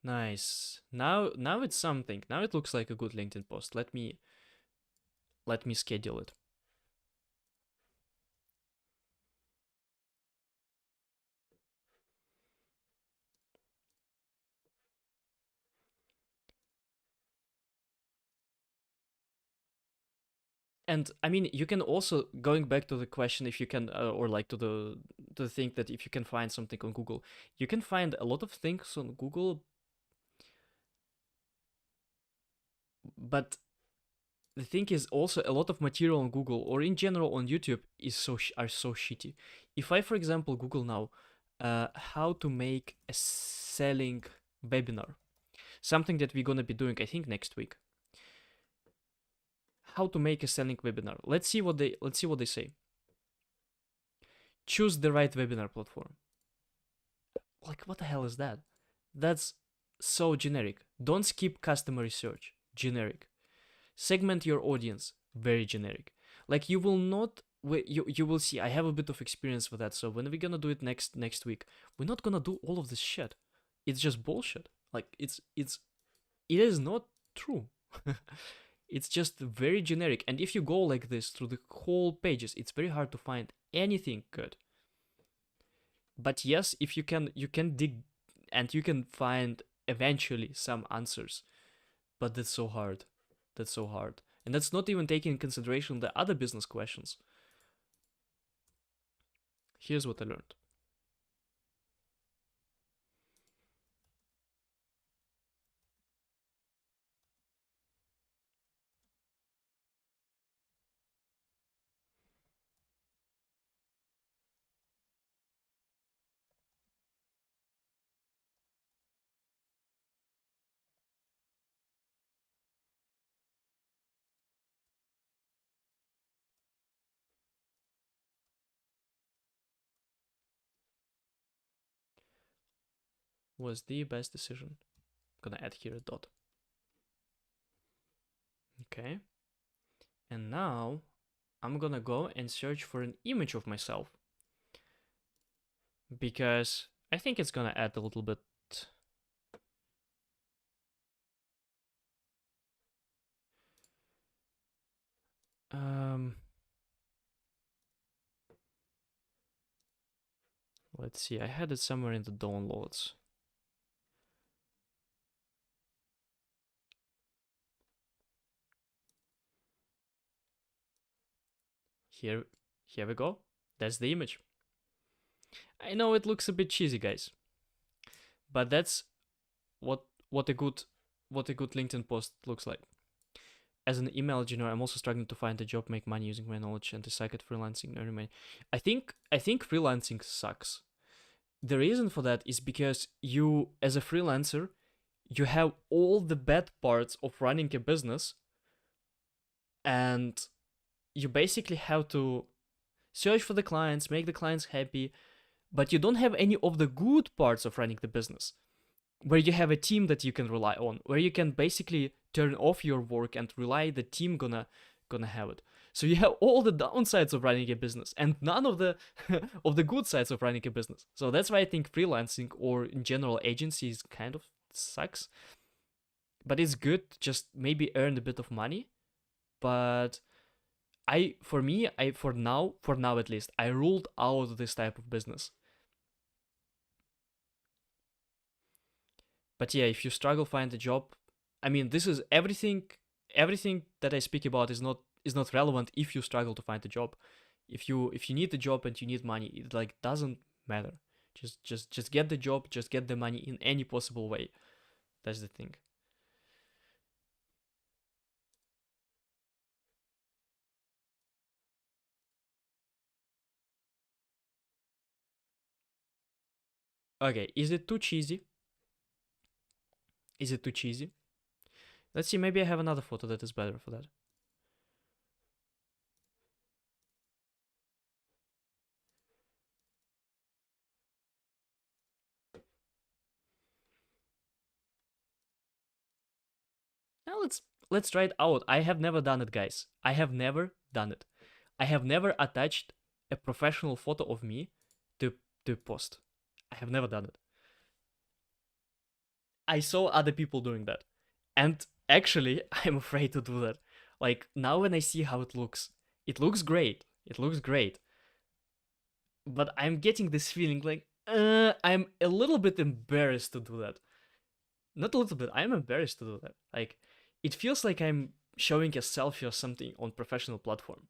Speaker 1: Nice. Now it's something. Now it looks like a good LinkedIn post. Let me schedule it. And I mean, you can also, going back to the question, if you can, or like to the thing that if you can find something on Google, you can find a lot of things on Google, but the thing is also a lot of material on Google or in general on YouTube is are so shitty. If I, for example, Google now, how to make a selling webinar, something that we're gonna be doing, I think, next week. How to make a selling webinar. Let's see what they say. Choose the right webinar platform. Like, what the hell is that? That's so generic. Don't skip customer research. Generic. Segment your audience. Very generic. Like, you will not, you will see. I have a bit of experience with that. So when we're gonna do it next week, we're not gonna do all of this shit. It's just bullshit. Like, it is not true. It's just very generic. And if you go like this through the whole pages, it's very hard to find anything good. But yes, if you can dig and you can find eventually some answers. But that's so hard. That's so hard. And that's not even taking in consideration the other business questions. Here's what I learned. was the best decision. I'm gonna add here a dot. Okay. And now I'm gonna go and search for an image of myself, because I think it's gonna add a little bit. Let's see, I had it somewhere in the downloads. Here we go. That's the image. I know it looks a bit cheesy, guys, but that's what a good LinkedIn post looks like. As an email engineer, I'm also struggling to find a job, make money using my knowledge, and decide at freelancing. Earn money. I think freelancing sucks. The reason for that is because you, as a freelancer, you have all the bad parts of running a business, and you basically have to search for the clients, make the clients happy, but you don't have any of the good parts of running the business, where you have a team that you can rely on, where you can basically turn off your work and rely the team gonna have it. So you have all the downsides of running a business and none of the of the good sides of running a business. So that's why I think freelancing, or in general agencies, kind of sucks. But it's good to just maybe earn a bit of money. But for now at least, I ruled out this type of business. But yeah, if you struggle find a job, I mean, this is everything that I speak about is not relevant if you struggle to find a job. If you need the job and you need money, it like doesn't matter. Just get the job, just get the money in any possible way. That's the thing. Okay, is it too cheesy? Is it too cheesy? Let's see, maybe I have another photo that is better for that. Now let's try it out. I have never done it, guys. I have never done it. I have never attached a professional photo of me to post. I have never done it. I saw other people doing that. And actually, I'm afraid to do that. Like, now when I see how it looks great. It looks great. But I'm getting this feeling like, I'm a little bit embarrassed to do that. Not a little bit, I'm embarrassed to do that. Like, it feels like I'm showing a selfie or something on professional platform.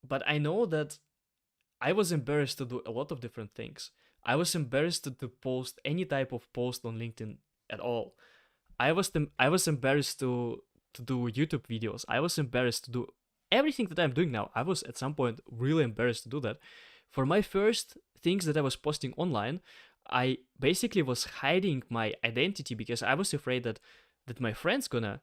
Speaker 1: But I know that I was embarrassed to do a lot of different things. I was embarrassed to post any type of post on LinkedIn at all. I was embarrassed to do YouTube videos. I was embarrassed to do everything that I'm doing now. I was at some point really embarrassed to do that. For my first things that I was posting online, I basically was hiding my identity because I was afraid that my friends gonna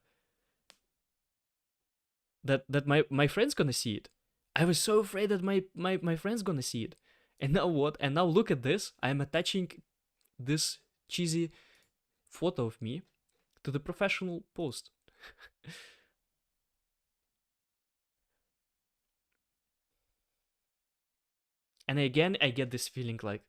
Speaker 1: my friends gonna see it. I was so afraid that my friends gonna see it. And now what? And now look at this. I'm attaching this cheesy photo of me to the professional post. And again, I get this feeling like,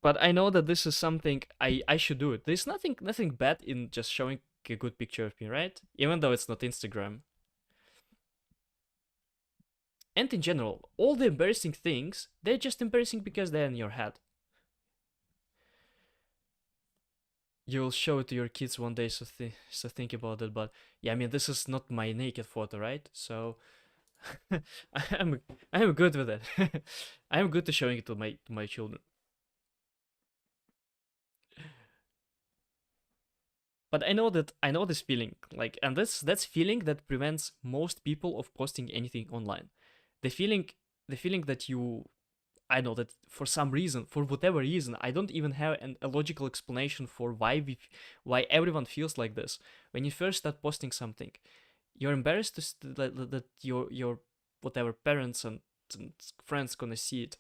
Speaker 1: But I know that this is something I should do it. There's nothing bad in just showing a good picture of me, right? Even though it's not Instagram. And in general, all the embarrassing things, they're just embarrassing because they're in your head. You'll show it to your kids one day, so think about it. But yeah, I mean, this is not my naked photo, right? So I'm good with it. I'm good to showing it to my children. But I know this feeling, like, and that's feeling that prevents most people of posting anything online. The feeling that I know that for some reason, for whatever reason, I don't even have a logical explanation for why everyone feels like this. When you first start posting something, you're embarrassed that whatever parents and friends gonna see it,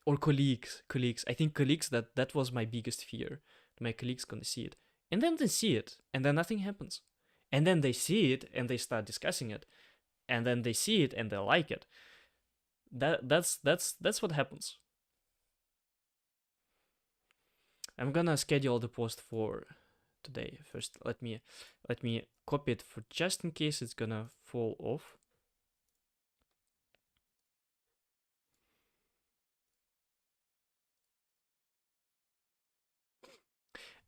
Speaker 1: or colleagues. I think colleagues, that was my biggest fear. My colleagues gonna see it, and then they see it, and then nothing happens, and then they see it and they start discussing it, and then they see it and they like it. That's what happens. I'm gonna schedule the post for today. First, let me copy it for just in case it's gonna fall off.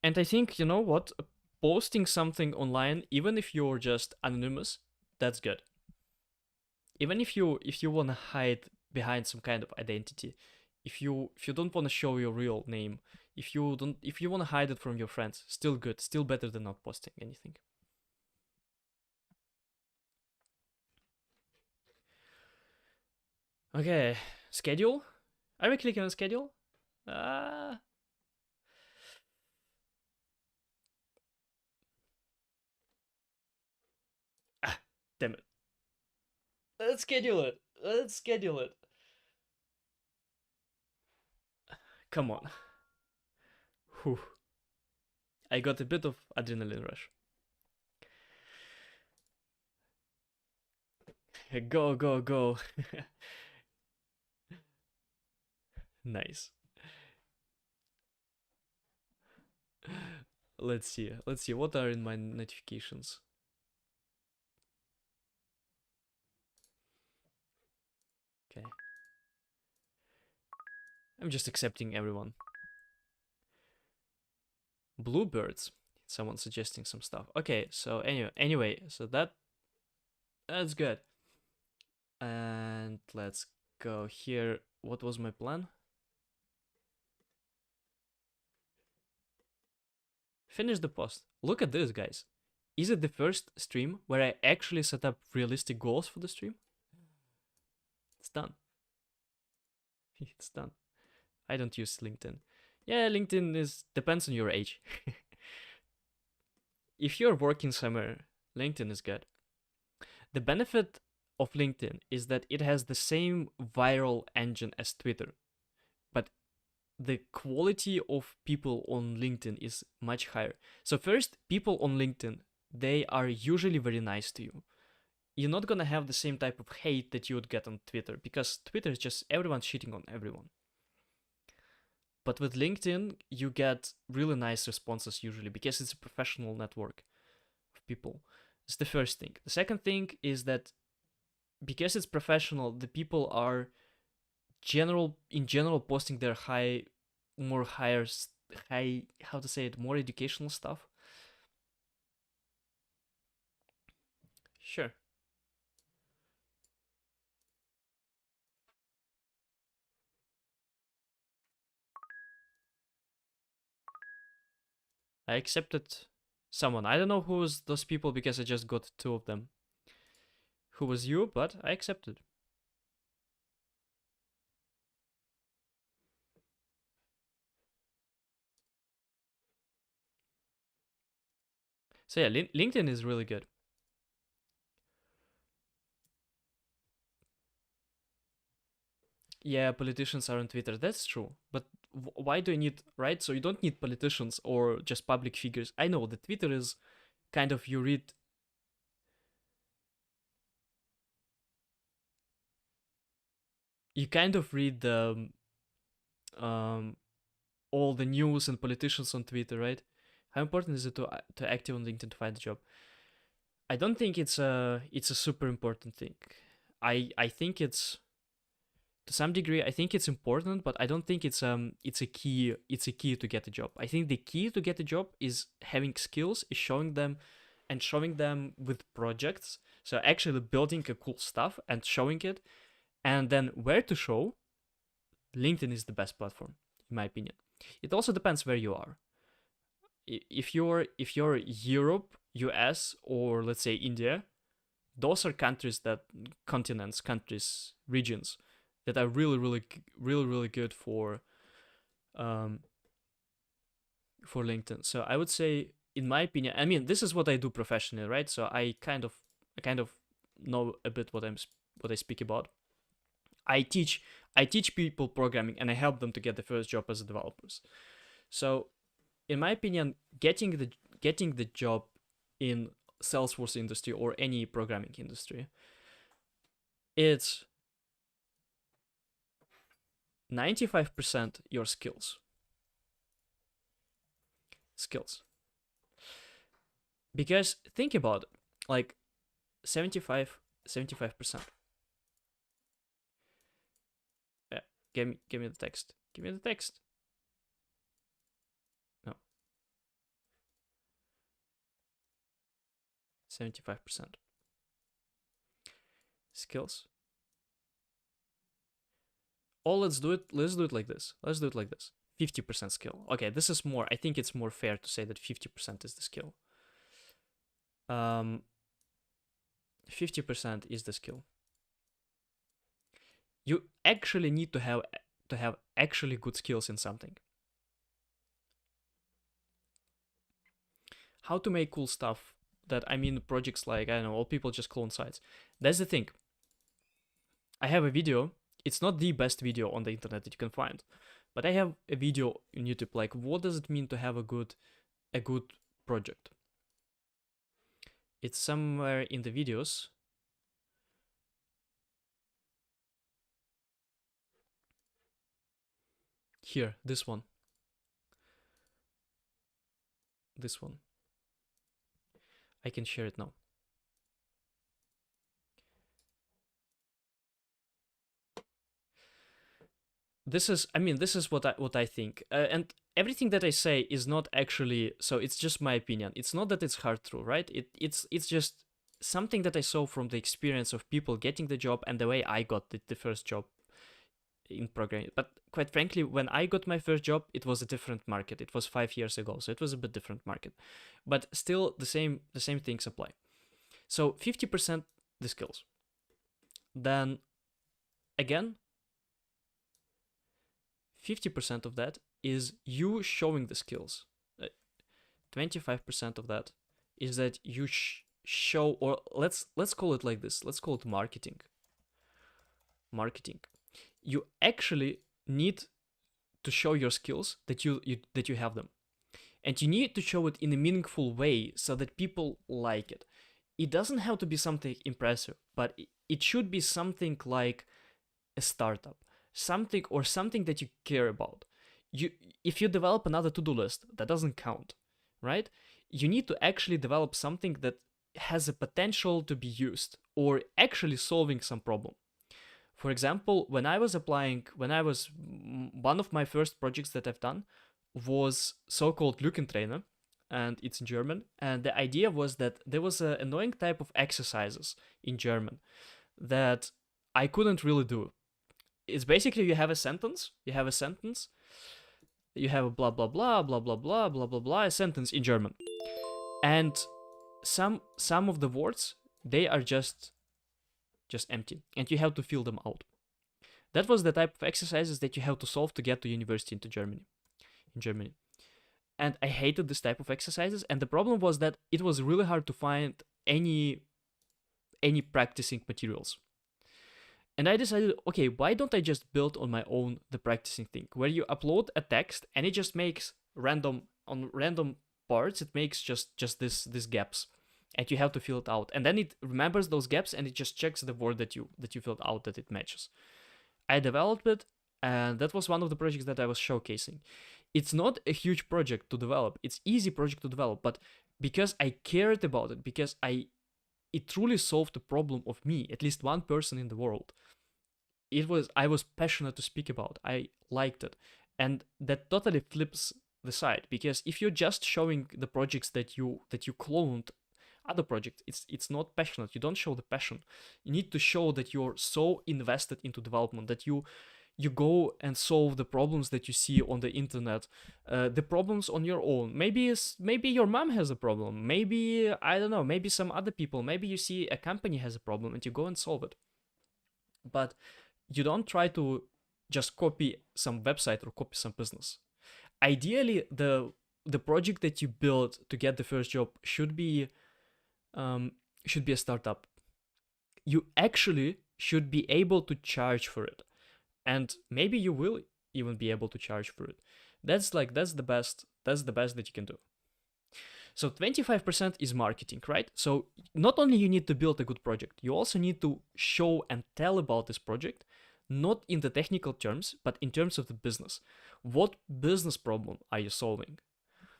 Speaker 1: And I think, you know what, posting something online, even if you're just anonymous, that's good. Even if you want to hide behind some kind of identity, if you don't want to show your real name, if you want to hide it from your friends, still good, still better than not posting anything. Okay, schedule. Are we clicking on schedule? Damn it. Let's schedule it. Come on. Whew. I got a bit of adrenaline rush. Go. Nice. Let's see what are in my notifications. Okay. I'm just accepting everyone. Bluebirds. Someone suggesting some stuff. Okay, so anyway, so that's good. And let's go here. What was my plan? Finish the post. Look at this, guys. Is it the first stream where I actually set up realistic goals for the stream? It's done. It's done. I don't use LinkedIn. Yeah, LinkedIn depends on your age. If you're working somewhere, LinkedIn is good. The benefit of LinkedIn is that it has the same viral engine as Twitter, but the quality of people on LinkedIn is much higher. So first, people on LinkedIn, they are usually very nice to you. You're not gonna have the same type of hate that you would get on Twitter, because Twitter is just everyone shitting on everyone. But with LinkedIn, you get really nice responses usually, because it's a professional network of people. It's the first thing. The second thing is that because it's professional, the people are in general posting their more educational stuff. Sure. I accepted someone. I don't know who was those people because I just got 2 of them. Who was you? But I accepted. So yeah, LinkedIn is really good. Yeah, politicians are on Twitter. That's true. But why do you need, right? So you don't need politicians or just public figures. I know the Twitter is kind of, you kind of read the all the news and politicians on Twitter, right? How important is it to active on LinkedIn to find a job? I don't think it's a super important thing. I think it's, to some degree, I think it's important, but I don't think it's a key to get a job. I think the key to get a job is having skills, is showing them with projects. So actually building a cool stuff and showing it, and then where to show. LinkedIn is the best platform, in my opinion. It also depends where you are. If you're Europe, US, or let's say India, those are countries, regions that are really good for LinkedIn. So I would say, in my opinion, I mean, this is what I do professionally, right? So I kind of know a bit what I speak about. I teach people programming, and I help them to get the first job as developers. So, in my opinion, getting the job in Salesforce industry or any programming industry, it's 95% your skills. Because think about it, like 75%. Yeah, give me the text. Give me the text. No. 75% skills. Oh, let's do it like this. 50% skill. Okay, this is more, I think it's more fair to say that 50% is the skill. 50% is the skill. You actually need to have actually good skills in something. How to make cool stuff that, I mean, projects like, I don't know, all people just clone sites. That's the thing. I have a video. It's not the best video on the internet that you can find, but I have a video on YouTube, like, what does it mean to have a good project? It's somewhere in the videos. Here, this one. I can share it now. This is what I think, and everything that I say is not actually, so it's just my opinion. It's not that it's hard true, right? It's just something that I saw from the experience of people getting the job and the way I got the first job in programming. But quite frankly, when I got my first job, it was a different market. It was 5 years ago, so it was a bit different market. But still, the same things apply. So 50% the skills. Then again, 50% of that is you showing the skills. 25% of that is that you show, or let's call it like this. Let's call it marketing. You actually need to show your skills, that you have them, and you need to show it in a meaningful way so that people like it. It doesn't have to be something impressive, but it should be something like a startup, something that you care about. If you develop another to-do list, that doesn't count, right? You need to actually develop something that has a potential to be used or actually solving some problem. For example, when I was one of my first projects that I've done was so-called Lückentrainer, and it's in German. And the idea was that there was an annoying type of exercises in German that I couldn't really do. It's basically you have a sentence, you have a blah blah blah blah blah blah blah blah blah, a sentence in German, and some of the words, they are just empty, and you have to fill them out. That was the type of exercises that you have to solve to get to university in Germany. And I hated this type of exercises, and the problem was that it was really hard to find any practicing materials. And I decided, okay, why don't I just build on my own the practicing thing, where you upload a text and it just makes random parts, it makes just this gaps, and you have to fill it out, and then it remembers those gaps and it just checks the word that you filled out, that it matches. I developed it, and that was one of the projects that I was showcasing. It's not a huge project to develop, it's easy project to develop, but because I cared about it, because it truly solved the problem of me, at least one person in the world. I was passionate to speak about. I liked it. And that totally flips the side, because if you're just showing the projects that you cloned other projects, it's not passionate. You don't show the passion. You need to show that you're so invested into development that you go and solve the problems that you see on the internet, the problems on your own. Maybe your mom has a problem. Maybe, I don't know, maybe some other people. Maybe you see a company has a problem and you go and solve it. But you don't try to just copy some website or copy some business. Ideally, the project that you build to get the first job should be a startup. You actually should be able to charge for it. And maybe you will even be able to charge for it. That's the best that you can do. So 25% is marketing, right? So not only you need to build a good project, you also need to show and tell about this project, not in the technical terms, but in terms of the business. What business problem are you solving?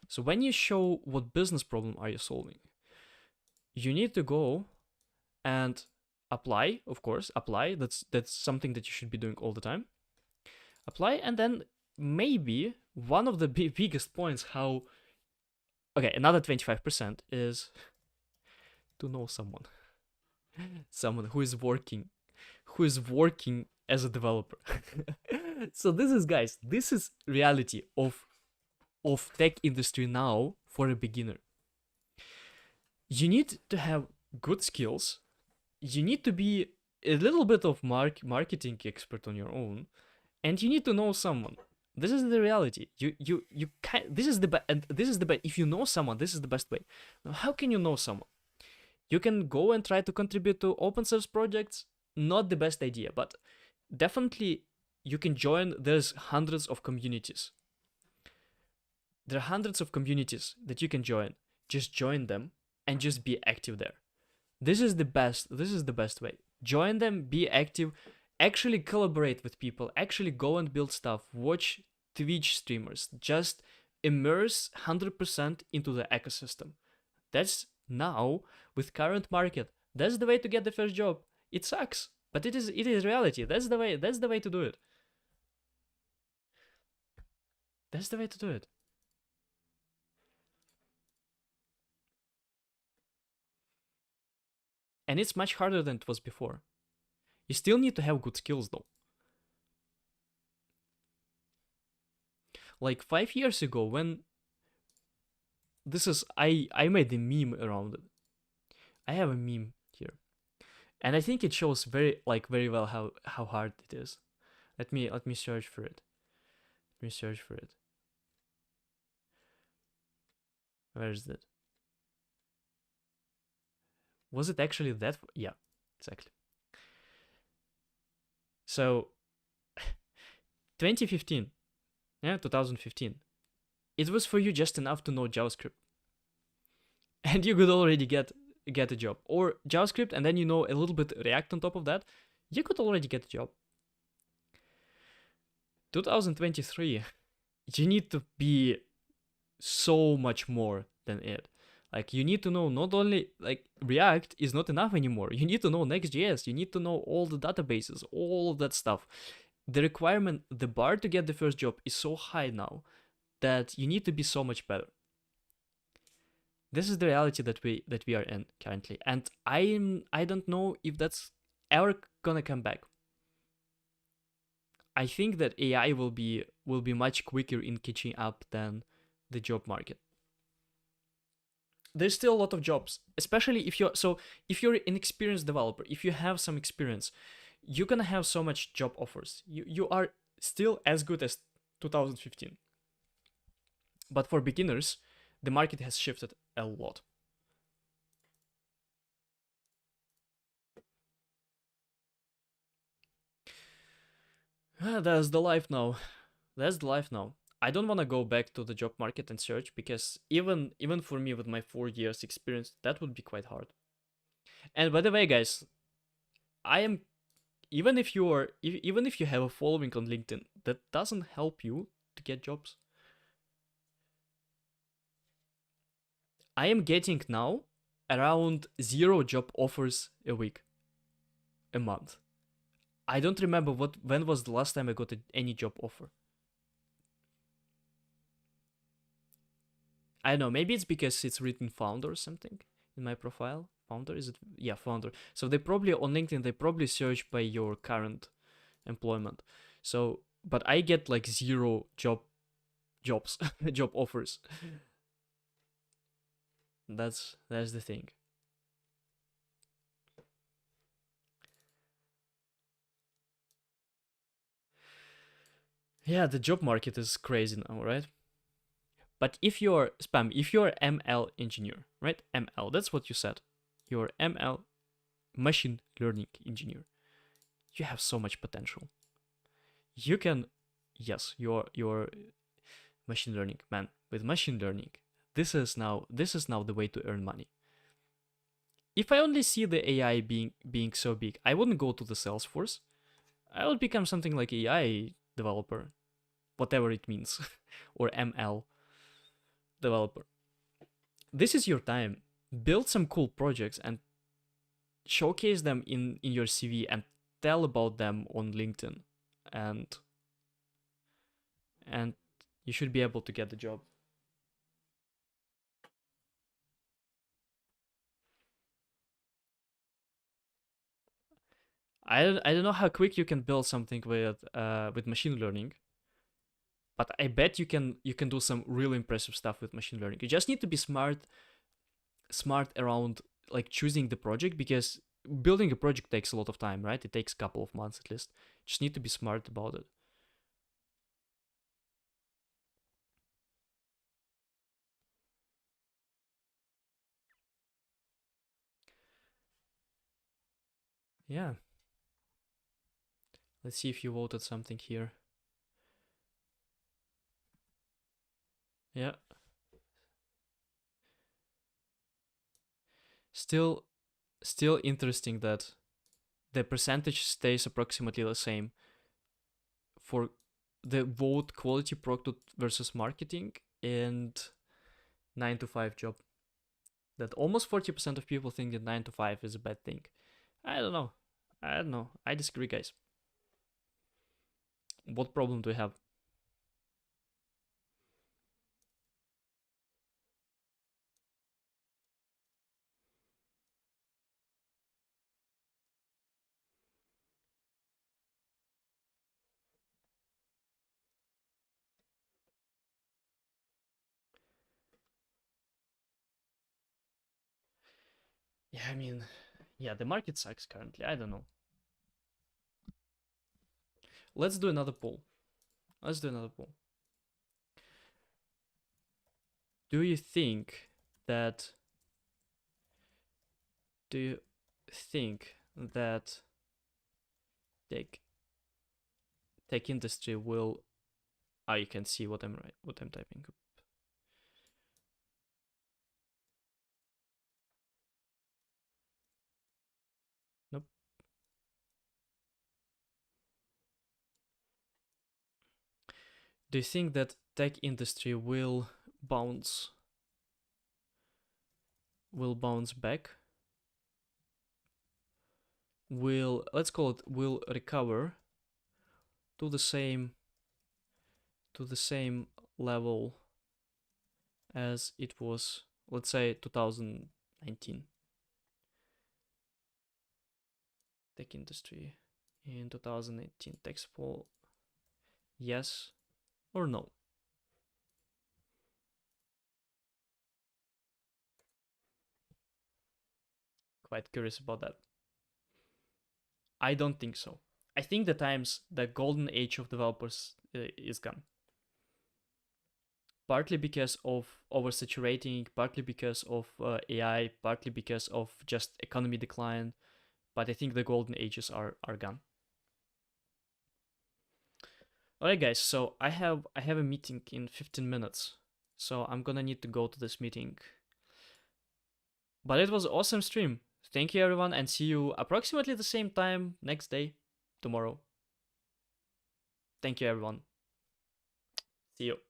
Speaker 1: So when you show what business problem are you solving, you need to go and apply, of course, apply. That's something that you should be doing all the time. Apply, and then maybe one of the biggest points how... Okay, another 25% is to know someone. Someone who is working as a developer. So this is, guys, this is reality of tech industry now for a beginner. You need to have good skills. You need to be a little bit of marketing expert on your own, and you need to know someone. This is the reality. You can't. This is the best. If you know someone, this is the best way. Now, how can you know someone? You can go and try to contribute to open source projects. Not the best idea, but definitely you can join. There's hundreds of communities. There are hundreds of communities that you can join. Just join them and just be active there. This is the best. This is the best way. Join them, be active, actually collaborate with people, actually go and build stuff, watch Twitch streamers, just immerse 100% into the ecosystem. That's now, with current market, that's the way to get the first job. It sucks, but it is reality. That's the way to do it. That's the way to do it. And it's much harder than it was before. You still need to have good skills though. Like 5 years ago, when I made a meme around it. I have a meme here, and I think it shows very well how hard it is. Let me search for it. Let me search for it. Where is it? Was it actually that? Yeah, exactly. So 2015, 2015, it was for you just enough to know JavaScript, and you could already get a job. Or JavaScript, and then you know a little bit React on top of that, you could already get a job. 2023, you need to be so much more than it. Like, you need to know not only, like, React is not enough anymore. You need to know Next.js. You need to know all the databases, all of that stuff. The requirement, the bar to get the first job is so high now that you need to be so much better. This is the reality that we are in currently, and I don't know if that's ever gonna come back. I think that AI will be much quicker in catching up than the job market. There's still a lot of jobs, especially if you're an experienced developer. If you have some experience, you're gonna have so much job offers. You are still as good as 2015. But for beginners, the market has shifted a lot. That's the life now. That's the life now. I don't want to go back to the job market and search, because even for me with my 4 years experience, that would be quite hard. And by the way, guys, even if you have a following on LinkedIn, that doesn't help you to get jobs. I am getting now around 0 job offers a week, a month. I don't remember when was the last time I got any job offer. I don't know, maybe it's because it's written founder or something in my profile. Founder, is it? Yeah, founder. So they probably, on LinkedIn, they probably search by your current employment. So, but I get like 0 jobs, job offers. That's the thing. Yeah, the job market is crazy now, right? But if you're ML engineer, right? ML, that's what you said. You're ML, machine learning engineer. you have so much potential. You can, yes, your machine learning, man. With machine learning, this is now the way to earn money. If I only see the AI being so big, I wouldn't go to the Salesforce. I would become something like AI developer, whatever it means, or ML developer. This is your time. Build some cool projects and showcase them in your CV and tell about them on LinkedIn, and you should be able to get the job. I don't know how quick you can build something with machine learning, but I bet you can do some really impressive stuff with machine learning. You just need to be smart around like choosing the project, because building a project takes a lot of time, right? It takes a couple of months at least. You just need to be smart about it. Yeah. Let's see if you voted something here. Yeah. Still interesting that the percentage stays approximately the same for the vote quality product versus marketing and 9 to 5 job. That almost 40% of people think that 9 to 5 is a bad thing. I don't know. I disagree, guys. What problem do we have? Yeah, I mean, yeah, the market sucks currently. I don't know. Let's do another poll. Do you think that tech industry will you can see what I'm typing. Nope. Do you think that tech industry will bounce back? Let's call it, will recover to the same level as it was, let's say, 2019? Tech industry in 2018. Text poll, yes or no? Quite curious about that. I don't think so. I think the golden age of developers is gone. Partly because of oversaturating, partly because of AI, partly because of just economy decline. But I think the golden ages are gone. Alright, guys. So I have a meeting in 15 minutes. So I'm gonna need to go to this meeting. But it was an awesome stream. Thank you, everyone, and see you approximately the same time next day, tomorrow. Thank you, everyone. See you.